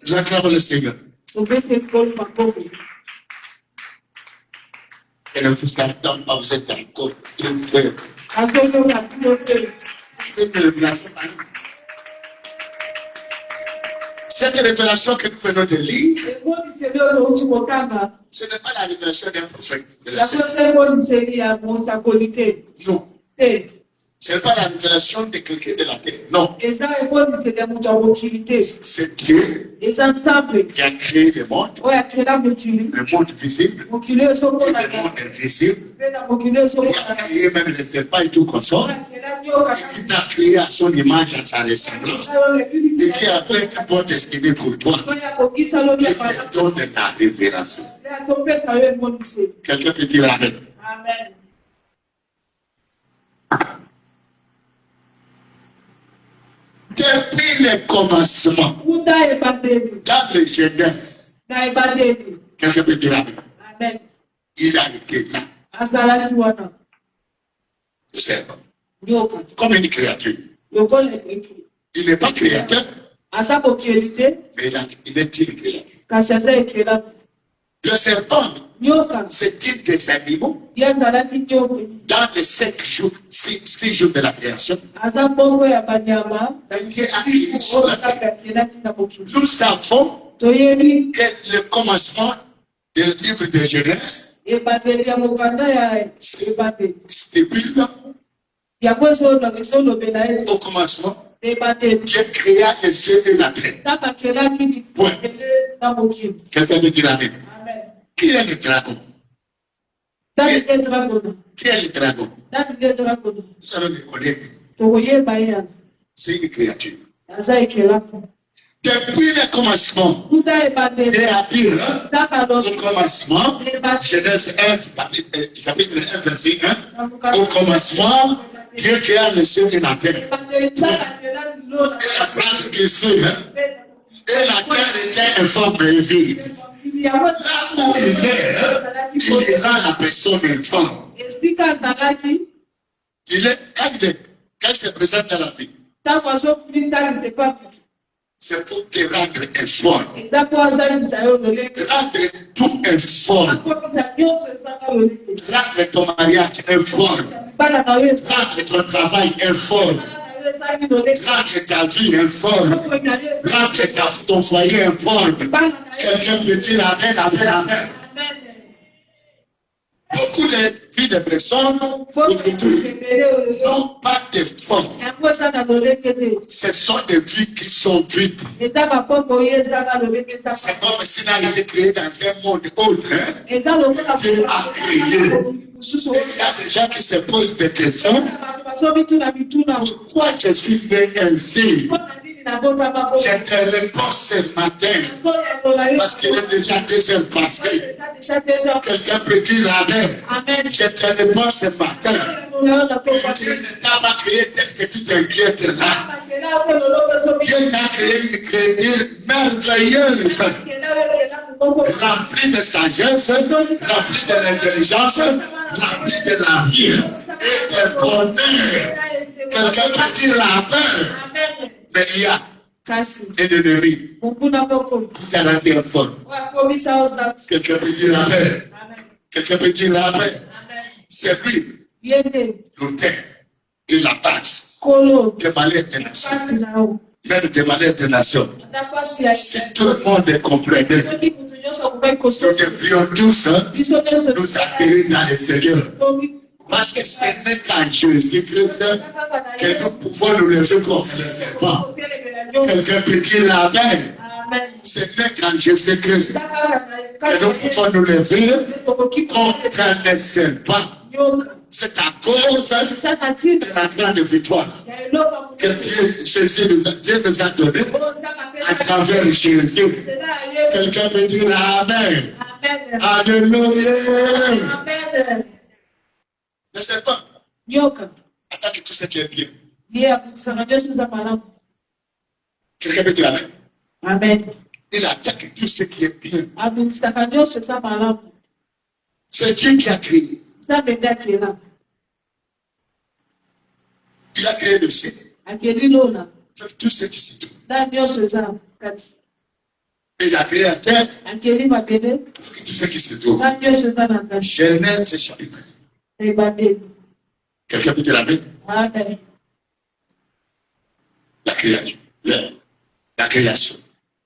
J'acclame le Seigneur. Et le fils d'Adam, vous êtes encore une frère. Cette révélation que nous venons de lire, ce n'est pas la révélation d'un prophète. Non. Ce n'est pas la révélation de quelqu'un de la terre. Non. C'est Dieu qui a créé le monde visible, le monde invisible. Il a créé même les serpents et tout comme ça. Il t'a créé à son image, à sa ressemblance. Et qui a fait un bon destiné pour toi. Il te donne la révélation. Quelqu'un peut dire Amen. Amen. Depuis le commencement, dans le Genèse, quelqu'un peut dire Amen. Il a été là. C'est bon. Comme une créature. Il n'est pas créateur, mais il est une créature. Le serpent Nyoka. Ce type des animaux, Yazalaki nyoka. dans les 6 jours de la création, Aza bongo ya banyama. qui arrive sur la terre. Akelaki na mokili. Nous savons Toyebi. que le commencement du livre de Genèse, Ebandeli ya mokanda ya ebandeli. depuis là, Yango ezolobela ete. au commencement, Ebandeli. Dieu créa les cieux et la terre. Nzambe akelaki likolo na mokili. Quelqu'un me dit amen. Amen. Qui est le dragon? Nani nde dragon? Qui est le dragon? Nani nde dragon? Nous allons le connaître. Tokoyeba ye. C'est une créature. Aza ekelaki. Depuis le commencement, Kuta ebandeli. Dieu a dit, Nzambe alobi. au commencement, Genèse 1, chapitre 1, verset 1, au commencement, Dieu créa les cieux et la terre. Et la phrase qui suit, et la terre était informe et vide. Là où il est là la personne informe. Quand il se présente dans la vie, c'est pour te rendre informe. Rendre tout informe. Rendre ton mariage informe. Rendre ton travail informe. Rendre ta vie informe. Rendre ton foyer informe. Quelqu'un peut dire amen, amen, amen. Beaucoup de vies de personnes n'ont pas de forme. Ce sont des vies qui sont vides. C'est comme s'il a été créé dans un monde autre. Dieu a créé. Il y a des gens qui se posent des questions. Pourquoi je suis né ainsi? J'ai des réponses ce matin. Parce qu'il est déjà 2 heures passées. Quelqu'un peut dire amen. J'ai des réponses ce matin. Dieu ne t'a pas créé tel que tu t'inquiètes là. Dieu t'a créé une créature merveilleuse. Remplie de sagesse, remplie de l'intelligence, remplie de la vie et de bonheur. Quelqu'un peut dire amen. Mais il y a un ennemi qui t'a rendu en forme. Quelqu'un peut dire amen. Quelqu'un peut dire amen. C'est lui, l'auteur et la base des malheurs des nations. Même des malheurs des nations. Si tout le monde comprenait, nous devrions tous nous atterrir dans le Seigneur. Parce que ce n'est qu'en Jésus-Christ que nous pouvons nous lever comme les serpents. Quelqu'un peut dire amen. Ce n'est qu'en Jésus-Christ que nous pouvons nous lever contre les serpents. C'est à cause de la grande victoire que Dieu nous a donné à travers Jésus. Quelqu'un peut dire amen. Alléluia. Le serpent attaque tout ce qui est bien. Quelqu'un peut dire amen. Amen. Il attaque tout ce qui est bien. C'est C'est Dieu qui a créé. Il a créé le ciel. Avec tout ce qui s'y trouve. Et il a créé la terre. Avec tout ce qui se trouve. Genèse chapitre. Quelqu'un peut dire amen. La création. La création.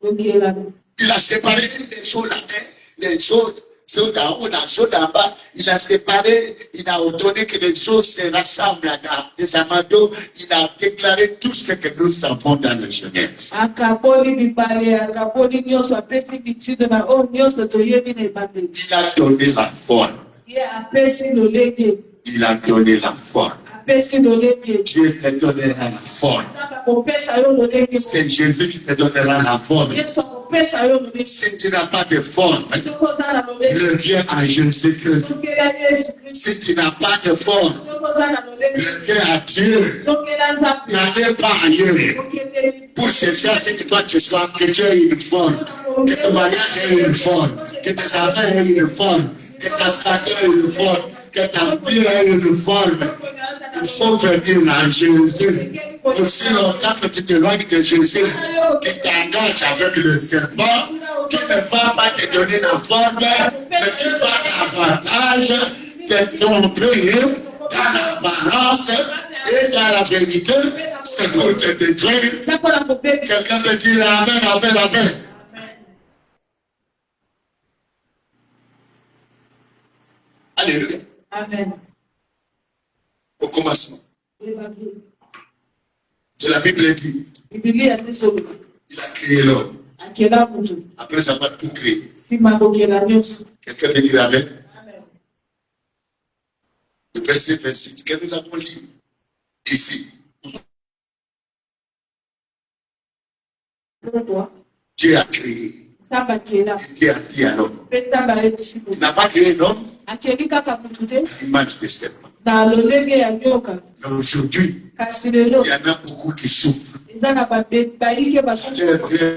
Il a séparé les choses là, les choses d'en haut, les choses d'en bas. Il a séparé, il a ordonné que les choses se rassemblent dans des amandos. Il a déclaré tout ce que nous savons dans le Genèse. Il a donné la forme. Il a donné la forme. Dieu te donnera la forme. C'est Jésus qui te donnera la forme. Si tu n'as pas de forme, reviens à Jésus-Christ. Si tu n'as pas de forme, reviens à Dieu. N'allez pas ailleurs pour chercher à ce que toi tu sois, que tu aies une forme, que ton mariage ait une forme, que tes enfants aient une forme, que ta santé ait une forme, que ta vie ait une forme. Il faut venir à Jésus. Aussi longtemps que tu t'éloignes de Jésus, tu t'engages avec le serpent, qui ne va pas te donner la forme, mais qui va davantage te tromper dans l'apparence et dans la vérité, c'est pour te détruire. Quelqu'un peut dire Amen, Amen, Amen. Alléluia. Amen. Au commencement de la Bible dit, il a créé l'homme. Après avoir tout créé. Quelqu'un peut dire Amen. Le verset 26, que nous avons lu ici. Dieu a créé. Dieu a dit à l'homme. Il n'a pas créé l'homme à l'image de serpent. Mais aujourd'hui, il y en a beaucoup qui souffrent. Leur rêve,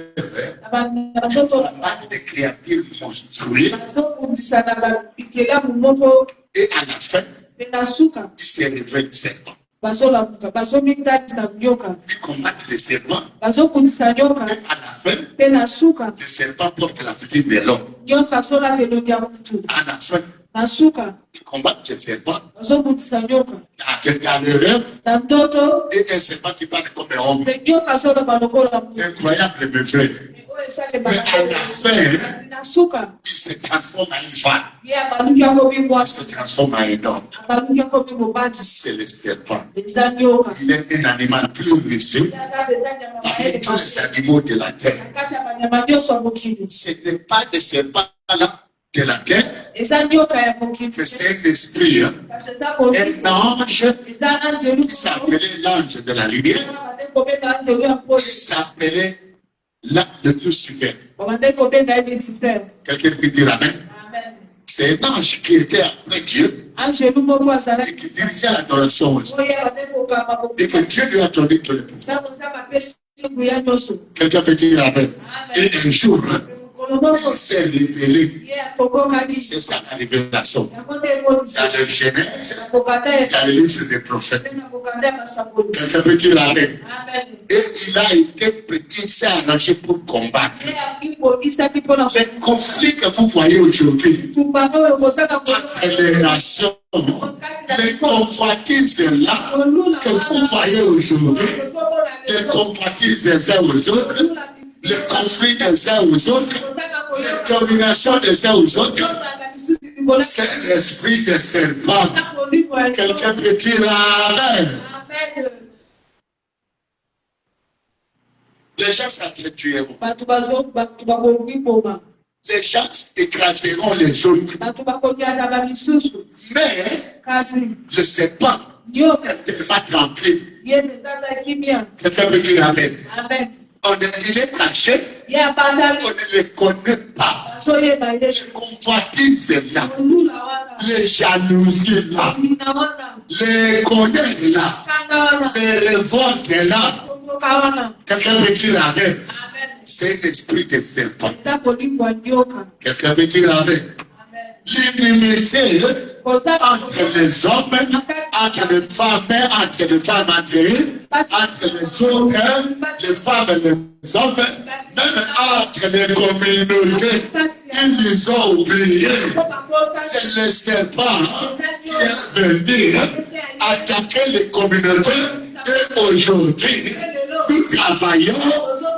des créatures monstrueuses. Et à la fin, il s'est révélé serpent. Ils combattent les serpents. Et à la fin, le serpent porte la figure de l'homme. À la fin, ils combattent les serpents. Dans le rêve, et un serpent qui parle comme un homme. Incroyable, mes frères. Mais à la fin, il se transforme en une femme. Il se transforme en un homme. C'est le serpent. Il est un animal plus rusé parmi tous les animaux de la terre. Ce n'est pas des serpents là de la terre, mais c'est un esprit, un ange qui s'appelait l'ange de la lumière, qui s'appelait le Lucifer. Quelqu'un peut dire Amen. C'est un ange qui était après Dieu et qui dirigeait l'adoration aussi. Et que Dieu lui a donné tout le pouvoir. Quelqu'un peut dire Amen. Et un jour, il s'est révélé. C'est ça la révélation. Dans le Genèse, dans le livre des prophètes. Quelqu'un peut dire Amen. Et il a été il s'est arrangé pour combattre. Les conflits que vous voyez aujourd'hui, entre les nations, les convoitises là que vous voyez aujourd'hui, les convoitises des uns aux autres, les conflits des uns aux autres, les dominations des uns aux autres, c'est l'esprit des serpents. Quelqu'un peut dire Amen. Les gens s'entretueront. Les gens écraseront les autres. Mais je ne sais pas. Elle ne va trembler. Quelqu'un peut dire Amen. Il est caché. On ne le connaît pas. Les convoitises là. Les jalousies là. Les colères là. Les révoltes là. Quelqu'un peut dire Amen. C'est l'esprit des serpents. Quelqu'un peut dire Amen. L'inimitié entre les hommes, entre les femmes entre eux, entre les autres, les femmes et les hommes, même entre les communautés, ils les ont oubliés. C'est le serpent qui est venu attaquer les communautés. Et aujourd'hui, nous travaillons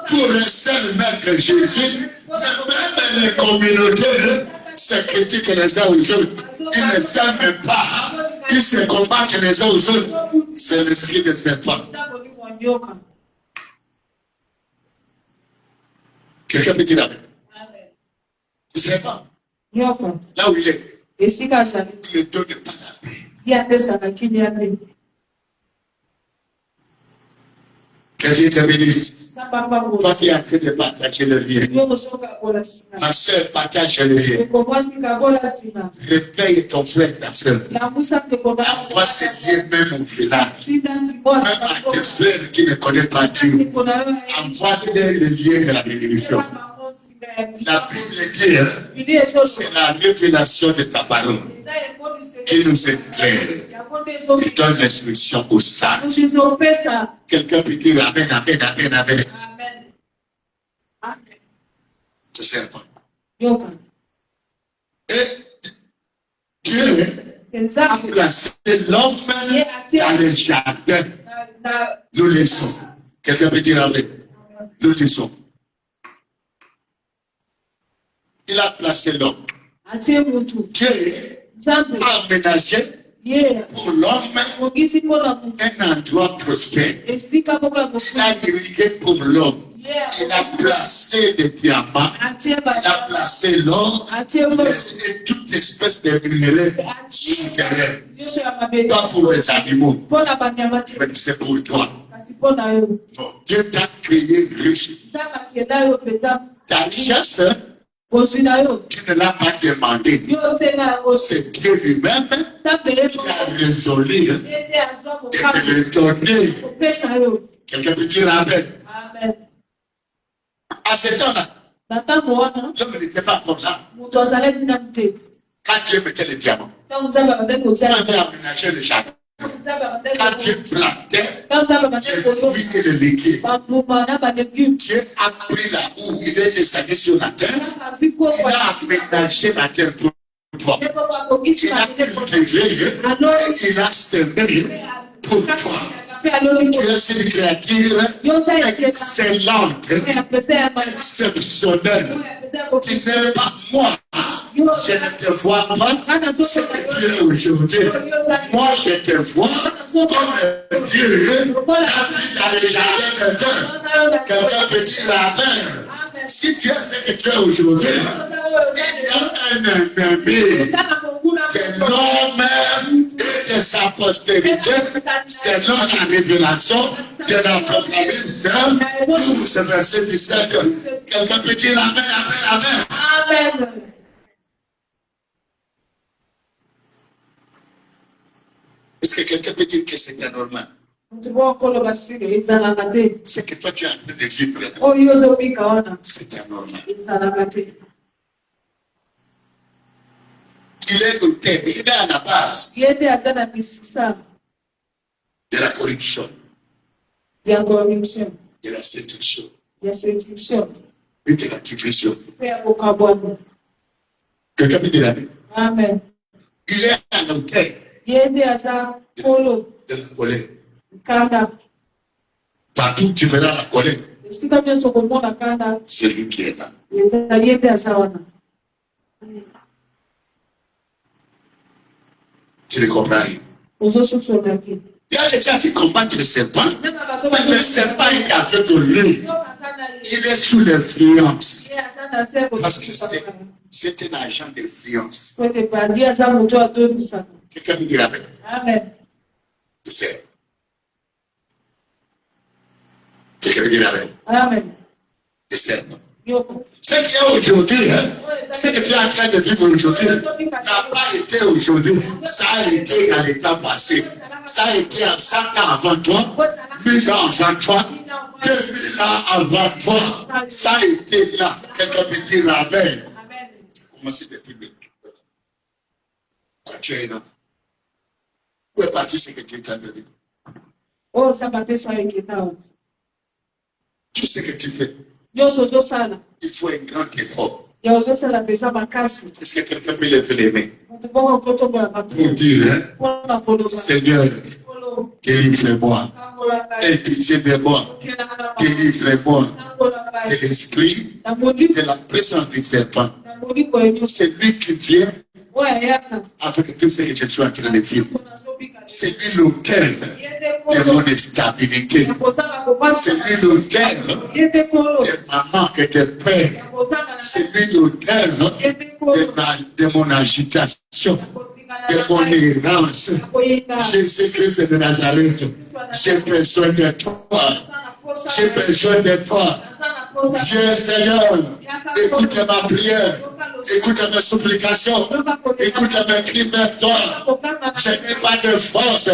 pour le seul maître Jésus, même les communautés se critiquent les uns aux autres. Ils ne s'aiment pas. Ils se combattent les uns aux autres. C'est l'esprit de serpent. Quelqu'un peut dire Amen. Tu ne sais pas. Là où il est, il ne donne pas la paix. Que Dieu te bénisse. Toi qui es en train de partager le lien. Ma soeur, partage le lien. Réveille ton frère, ta soeur. Envoie ces liens même au village. Même à tes frères qui ne connaissent pas Dieu. Envoie-les le lien de la bénédiction. La Bible dit, c'est la révélation de ta parole qui nous éclaire. Il donne l'instruction aux sages. Quelqu'un peut dire Amen, Amen, Amen, Amen. Ce serpent. Nyoka. Et Dieu a placé l'homme dans le jardin. Nous laissons. Quelqu'un peut dire amen. Nous laissons. Il a placé l'homme. Dieu a aménagé pour l'homme un endroit prospère. Il a irrigué pour l'homme. Il a placé des diamants, il a placé l'or, et toute espèce de minéraux souterrains. Pas pour les animaux, mais c'est pour toi. Non, Dieu t'a créé riche. Ta richesse, tu ne l'as pas demandé. C'est Dieu lui-même qui a résolu de te le donner. Quelqu'un peut dire amen. À ce temps-là, l'homme n'était pas comme là. Quand Dieu mettait les diamants, quand Dieu aménageait le jardin, quand Dieu plantait les fruits et les légumes, Dieu a pris la boue, il est descendu sur la terre, il a aménagé la terre pour toi. Il a cultivé et il a semé pour toi. Tu es une créature excellente, exceptionnelle. Tu n'es pas moi. Je ne te vois pas ce que tu es aujourd'hui. Moi, je te vois comme Dieu dans le jardin d'Éden. Quelqu'un peut dire amen. Si tu es ce que tu es aujourd'hui, il y a un ennemi que l'homme et de sa postérité, selon la révélation de l'Apocalypse, pour ce verset 17. Quelqu'un peut dire amen, amen, amen. Est-ce que quelqu'un peut dire que c'est anormal? C'est que toi tu es en train de vivre. C'est anormal. Il est l'auteur, il est à la base de la corruption, de la séduction et de la division. Quelqu'un peut dire amen. Il est à l'auteur de la colère. Partout tu verras la colère. C'est lui qui est là. Tu ne comprends rien. Il y a des gens qui combattent le serpent, mais le serpent est avec lui. Il est sous l'influence. Parce que c'est un agent d'influence. Quelqu'un me dira amen. C'est. Quelqu'un me dira amen. C'est. Ce qu'il y a aujourd'hui, ce que tu es en train de vivre aujourd'hui, n'a pas été aujourd'hui. Ça a été dans le temps passé. Ça a été 100 ans avant toi, 1000 ans avant toi, 2000 ans avant toi. Ça a été là. Quelqu'un peut dire amen. Commencez depuis le. Quand tu es là, où est parti ce que tu es en train de dire? Tout ce que tu fais. Il faut un grand effort. Est-ce que quelqu'un peut lever les mains pour dire, Seigneur, délivre-moi, aie pitié de moi, délivre-moi de l'esprit, de la présence du serpent. C'est lui qui vient avec tout ce que je suis en train de vivre. C'est lui l'auteur de mon instabilité. C'est lui l'auteur de ma manque de paix. C'est lui l'auteur de mon agitation, de mon errance. Jésus-Christ de Nazareth, j'ai besoin de toi. J'ai besoin de toi. Dieu Seigneur, écoute ma prière, écoute mes supplications, écoute mes cris vers toi. Je n'ai pas de force,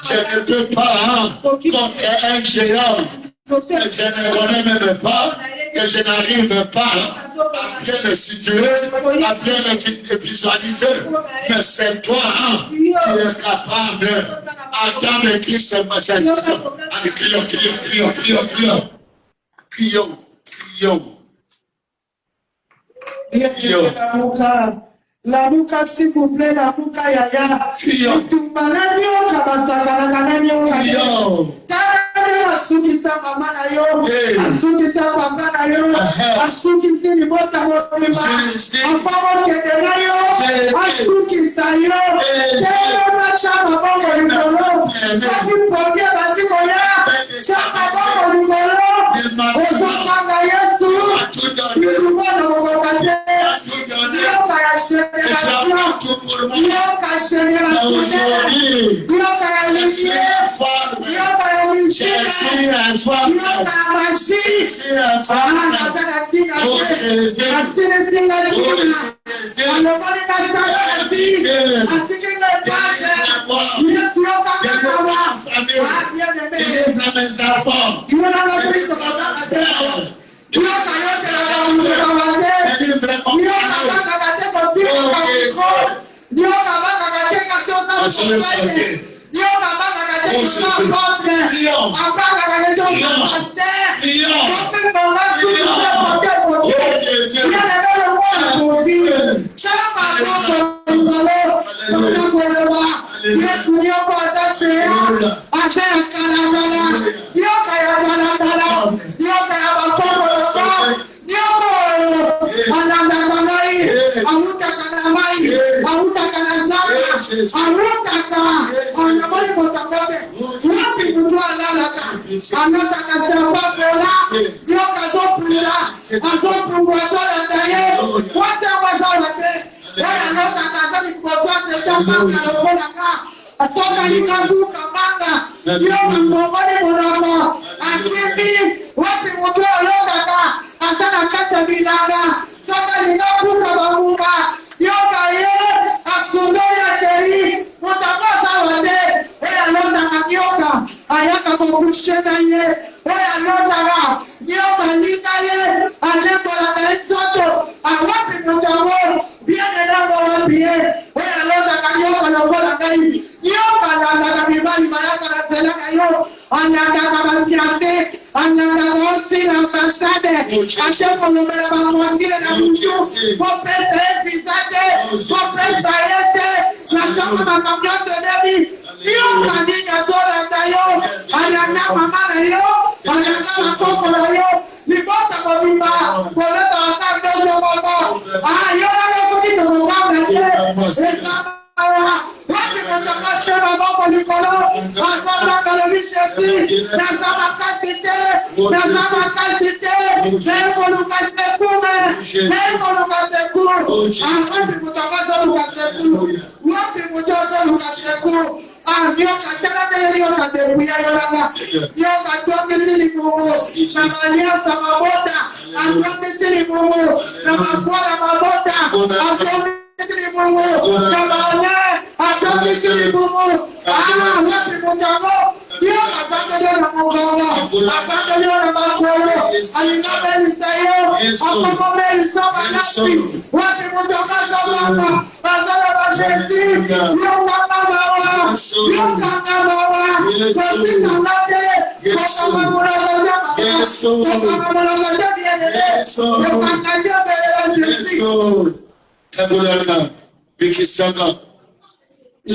je ne peux pas contre un géant que je ne connais même pas, que je n'arrive pas à bien me situer, à bien me visualiser. Mais c'est toi qui es capable. Attends le cri, c'est moi. Allez, crions. La muka s'il vous plaît, la muka yaya. Tumbana nyoka basaka na nyoka. Tana asukisa mama na yo, asukisa papa na yo, asukisa ni bota mtima. Apawa kedera yo, asukisa yo. Tena na chama bongo libolo. Sabi pokea batiko ya, chama bongo libolo. Osaka Yesu, nilikuona mwokozi. Nyoka ya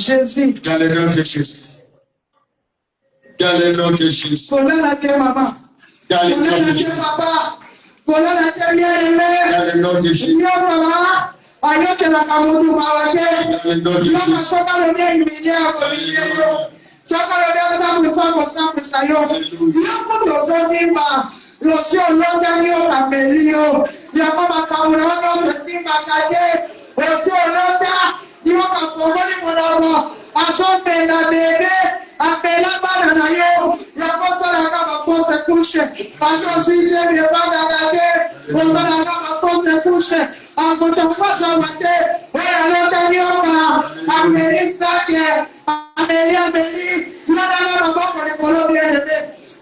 Jésus. Dans le nom de Jésus. Dans le nom de Jésus. Dans le nom de Jésus. Dans le nom de Jésus.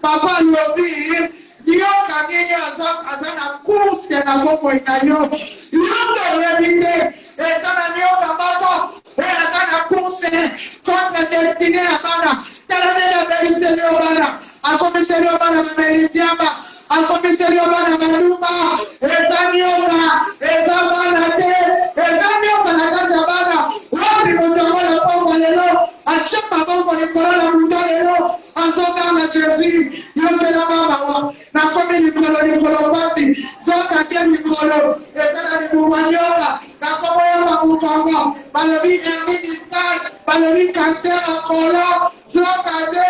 Papa lobi yo kamini azana course na moko inayo yondo réalité ezana yo kamako azana course contre destiné abana talamela beliselo bana akomiselo bana melisiamba akomiselo bana malumba ezanioga ezabana likolo na muta lelo azoka na Jésus yokela baba na komi likolo pasi zoka ke likolo ezana libumanyoka na komoya mabukongo balobi hernie discale balobi cancer akolo zoka te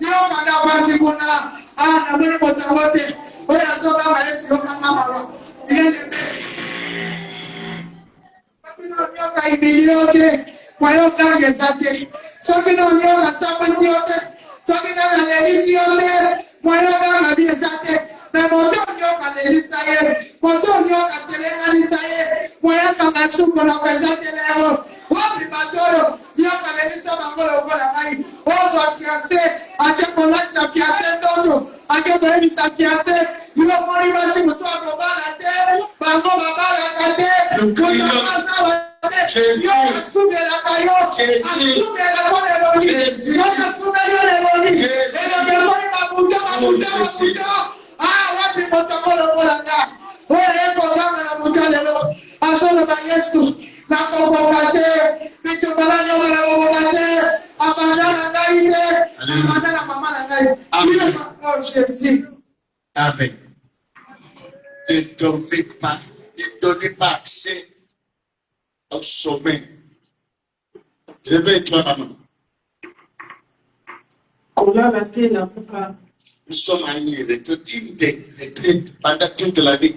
yoka na bandikuna na mwini motangote oyo azoka maesi yokanga malo bien-aimé nyoka ibiliote mwayoka ngezate soki no nyoka sapesi yote soki na lelisi yote mwayoka ngabi ezate na moto nyoka lelisa ye moto nyoka telenganisa ye mwayoka ngasuko na kwezate lero wapi batoro nyoka lelisa bango lokola ngai ozwa fiase ate kolakisa fiase ndoto ake boyebisa fiase yomoni basi mosu akobala te bango babalaka te otokazawa Jésus. asubelaka yo asubelako leloli asubeli yo leloli elokekoli babuta wapi motoko lokolanga oyo ekoganga na buta lelo azoloba yesu nakoboka te bitubala nyonga nakoboka te abanda na ngai te abanda na mama na ngai Jésus. Amen. Ne donnez pas accès au sommet. Réveille-toi, maman. kolala te lamuka Nous sommes à une retraite pendant toute l'année.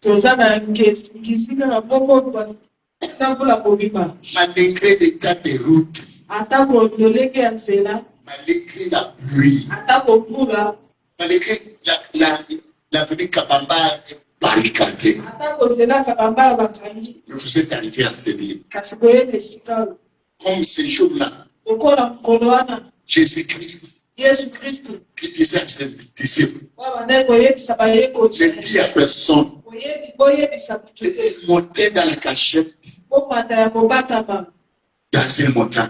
toza na ngisika na bongo tambula kobima Malgré les cas de route, atako lolenge ya nzela malgré la pluie, atako mbula malgré l'avenue Kabamba est barricadée, atako nzela kabambala bakangi mais vous êtes arrivé à ce lieu. kasi boyena esika oyo Comme ces jours-là, lokola mokolo wana Jésus-Christ, yesu kristu qui disait à ses disciples, oyo bandaki koyebisa bayekoli ne dis à personne boyebisa mutu te de monter dans la cachette bomata ya kobatama dans une montagne.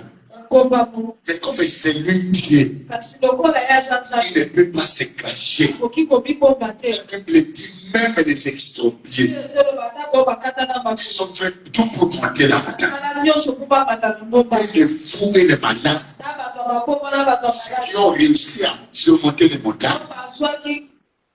kombamo Mais comme c'est lui qui est, kasi lokola ye asanza il ne peut pas se cacher. okoki kobibomba te La Bible dit même les extropiés. ezoloba ata bo bakata na Ils sont fait tout pour monter la montagne. makala nyonso mpo bamata na ngomba Et les fous et les malades na bato ya bakoma na bato ya qui ont réussi à surmonter les montagnes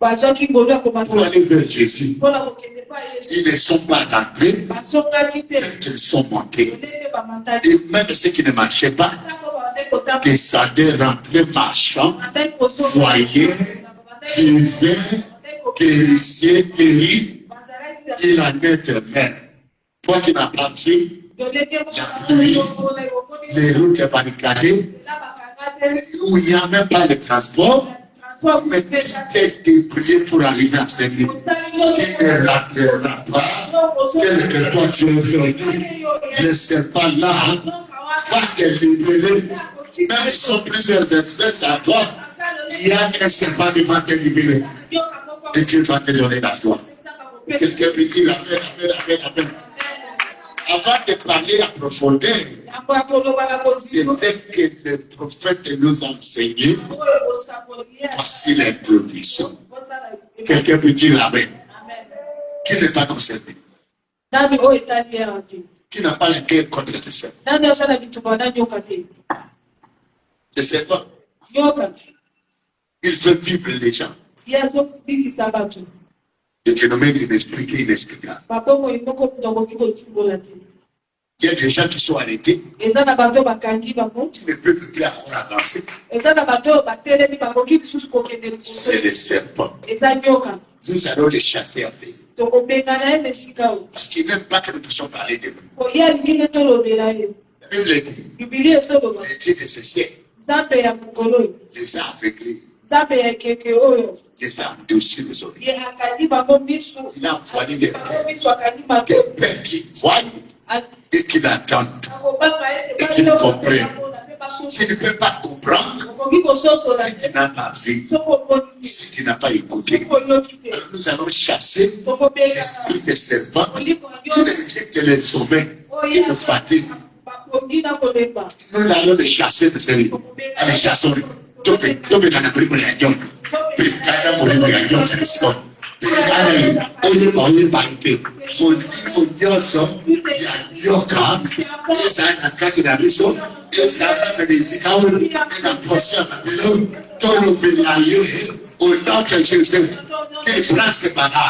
bazwaki ngolu ya komata pour aller vers Jésus, mpona kokende pa yesu ils ne sont pas rentrés basongaki te quand ils sont montés. olenge bamataki Et même ceux qui ne marchaient pas, ntango babande kotambola des sadés rentrés marchant, bandaki kosoa voyaient, vivaient, guérissaient, guéris. Il en est de même. Toi qui n'as pas vu, les routes barricadées, où il n'y a même pas de transport, mais tu t'es débrouillé pour arriver à ce lieu. Tu ne rateras pas. Quel que toi tu es venu, ne sais pas là, va te libérer. Même ils sont plusieurs espèces à toi, il y a un serpent qui va te libérer. Et tu vas te donner la joie. Quelqu'un peut dire amen. Avant de parler à profondeur de ce que le prophète nous a enseigné, voici l'introduction. Quelqu'un peut dire amen. Qui n'est pas concerné? Qui n'a pas la guerre contre le Seigneur? Je ne sais pas. Il veut vivre les gens. Des phénomènes inexpliqués, inexplicables. Il y a des gens qui sont arrêtés, qui ne peuvent plus encore avancer. C'est les serpents. Nous allons les chasser à ces. Parce qu'ils n'aiment pas que nous puissions parler de nous. La Bible dit, les dieux de ce siècle les a aveuglés, les a endurcis les oreilles. Il a envoyé des pères qui voient et qui l'attendent et qui le comprennent. Tu ne peux pas comprendre si tu n'as pas vu, si tu n'as pas écouté. Alors nous allons chasser l'esprit des serpents qui injectent les sommets et nous fatigue. Nous allons les chasser de ces livres. Allez, chassons-les. Onye ma onye malite. Onye ọzọ ya yoka. Esa na kaki na biso. Esa na medisika wuli. Na pọsẹ abelo. Tolo bilaye. O dọkita Joseph. Kí ìfúrásì bàbá.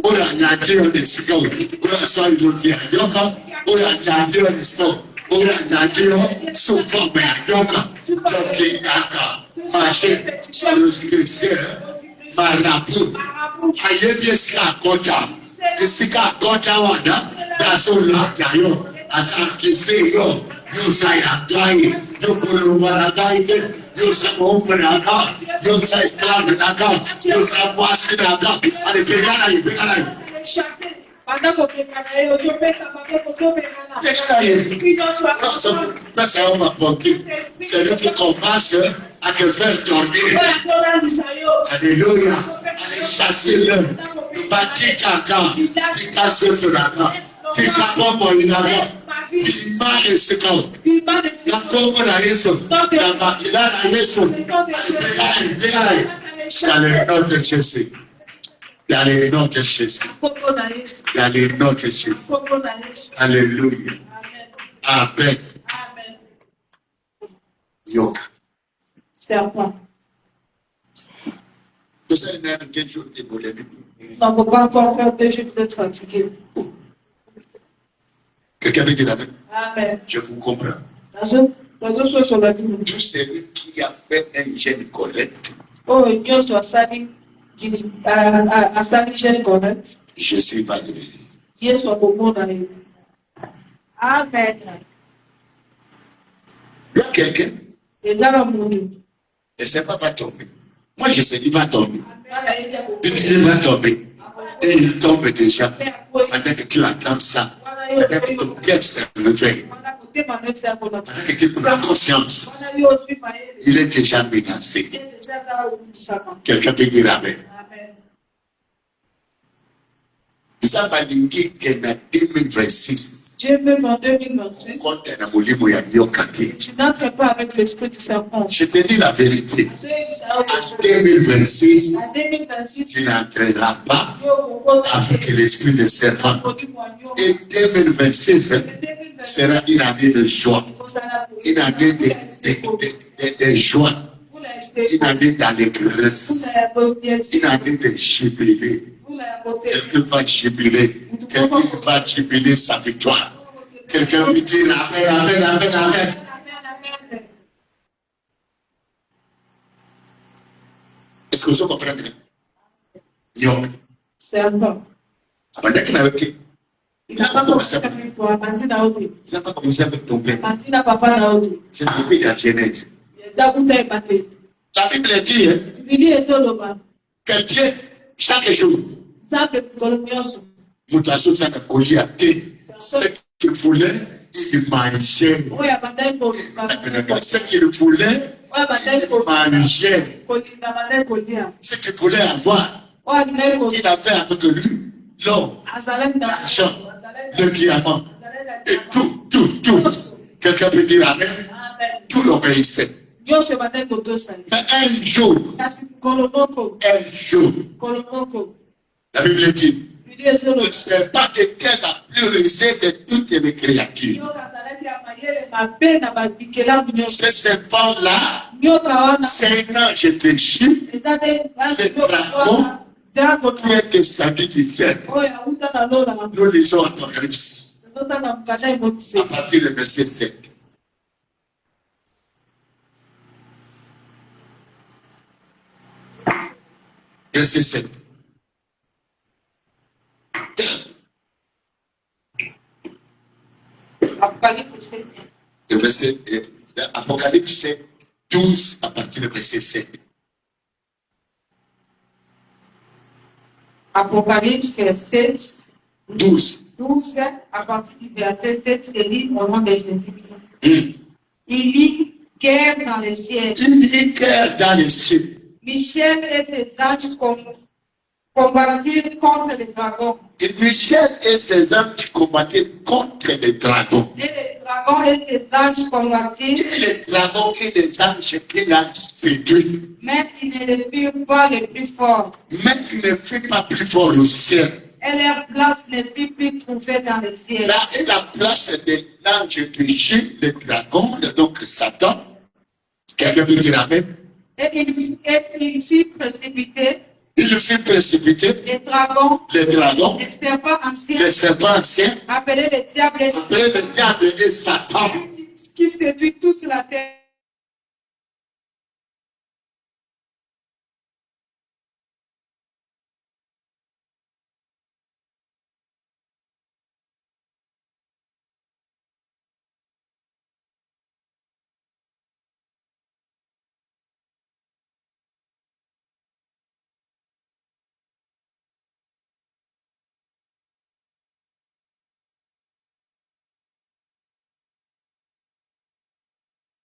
O yà ní adé ọ̀nà ìsìká wuli. O yà sọ ìlú bí àyọkà. O yà ní adé ọ̀nà ìsìká wuli. O yà ní adé ọ̀nà sọfọ mẹ àyọkà. Dọkì ìyàkà. Fàṣẹ. Sọlọ kìrìsìtì. Marapu. Ayé bí esika àkọjá. Esika àkọjá wà dá. Dasọ lọ àjàyọ. Àsàkìsẹ yọ. Yóò sáyà dáyé. Yóò polówó aládáyé. Yóò sábà ọ̀pẹ̀rẹ̀ àká. Yóò sá ìsìláàmù àká. Yóò sá buwásí àká. Àlèkè yára yìí bí yára yìí. Mẹ́sàn-án ọmọ pọ̀nkì. Sẹ̀lẹ̀ fi kọ̀m̀páṣẹ akẹfẹ́ tọ̀ní. Alléluia. Allez chasser l'homme. Il va dire caca. Dit casse de la caca. Dit caca pour une caca. Il m'a laissé comme. La tombe la Yesu. La maquilla la Yesu. Dans le nom de Jésus. Dans le nom de Jésus. Dans le nom de Jésus. Alléluia. Amen. Yoka. Serpent. Vous savez même quel jour tu voulais. On ne peut pas encore faire 2 jours d'être fatigué. Quelqu'un veut dire amen. Amen. Je vous comprends. Tout celui qui a fait un jeûne correct. Oh, Dieu soit sali, a sali jeûne correct. Je suis pas de Dieu soit au monde dans les. Amen. Il y a quelqu'un. Les hommes ont mouru. Et c'est pas tomber. Moi, je sais qu'il va tomber. Il va tomber. Et il tombe déjà. Pendant que tu entends ça. Pendant que ton cœur s'est levé. Pendant que tu prends conscience. Il est déjà menacé. Quelqu'un peut dire amen. Ça va indiquer qu'en 2026. Dieu même en 2026. Tu n'entres pas avec l'esprit du serpent. Je te dis la vérité. En 2026, tu n'entreras pas avec l'esprit du serpent. Et 2026 sera une année de joie. Une année de joie. Une année d'allégresse. Une année de jubilé. Quelqu'un va jubiler. Quelqu'un va jubiler sa victoire. Quelqu'un va dire amen, amen, amen, amen. Est-ce que vous comprenez? Non. C'est un peu. Il n'a pas commencé avec ton père. C'est depuis la Genèse. La Bible dit que Dieu, chaque jour, mutation ça collier à thé. Ce qu'il voulait, il mangeait. Ce qu'il voulait, il mangeait. Ce qu'il voulait avoir, il avait avec lui l'or, l'argent, le diamant, et tout. Quelqu'un peut dire amen. Tout l'obéissait. Mais un jour, la Bible dit, le serpent était la plus rusée de toutes les créatures. Ce serpent-là, c'est un ange péchu, le dragon qui est descendu du ciel. Nous lisons Apocalypse à partir du verset 7. Verset 7. Apocalypse 12 à partir du verset 7. Apocalypse 7, 12 à partir du verset 7, c'est dit au nom de Jésus-Christ. Il y guerre dans le ciel. Michel et ses anges combattirent contre les dragons. Et Michel et ses anges combattirent contre les dragons. Et les dragons et ses anges convoitirent, Et les dragons et les anges qui l'ont séduit. mais ils ne le firent pas les plus forts. Mais il ne fut pas plus fort au ciel. Et leur place ne fut plus trouvée dans le ciel. Là est la place de l'ange péché, le dragon, donc Satan. Quelqu'un peut dire amen. Et il fut précipité, Il fut précipité, les dragons, les serpents anciens, appelés le diable appelés le diable et Satan, qui séduit toute la terre.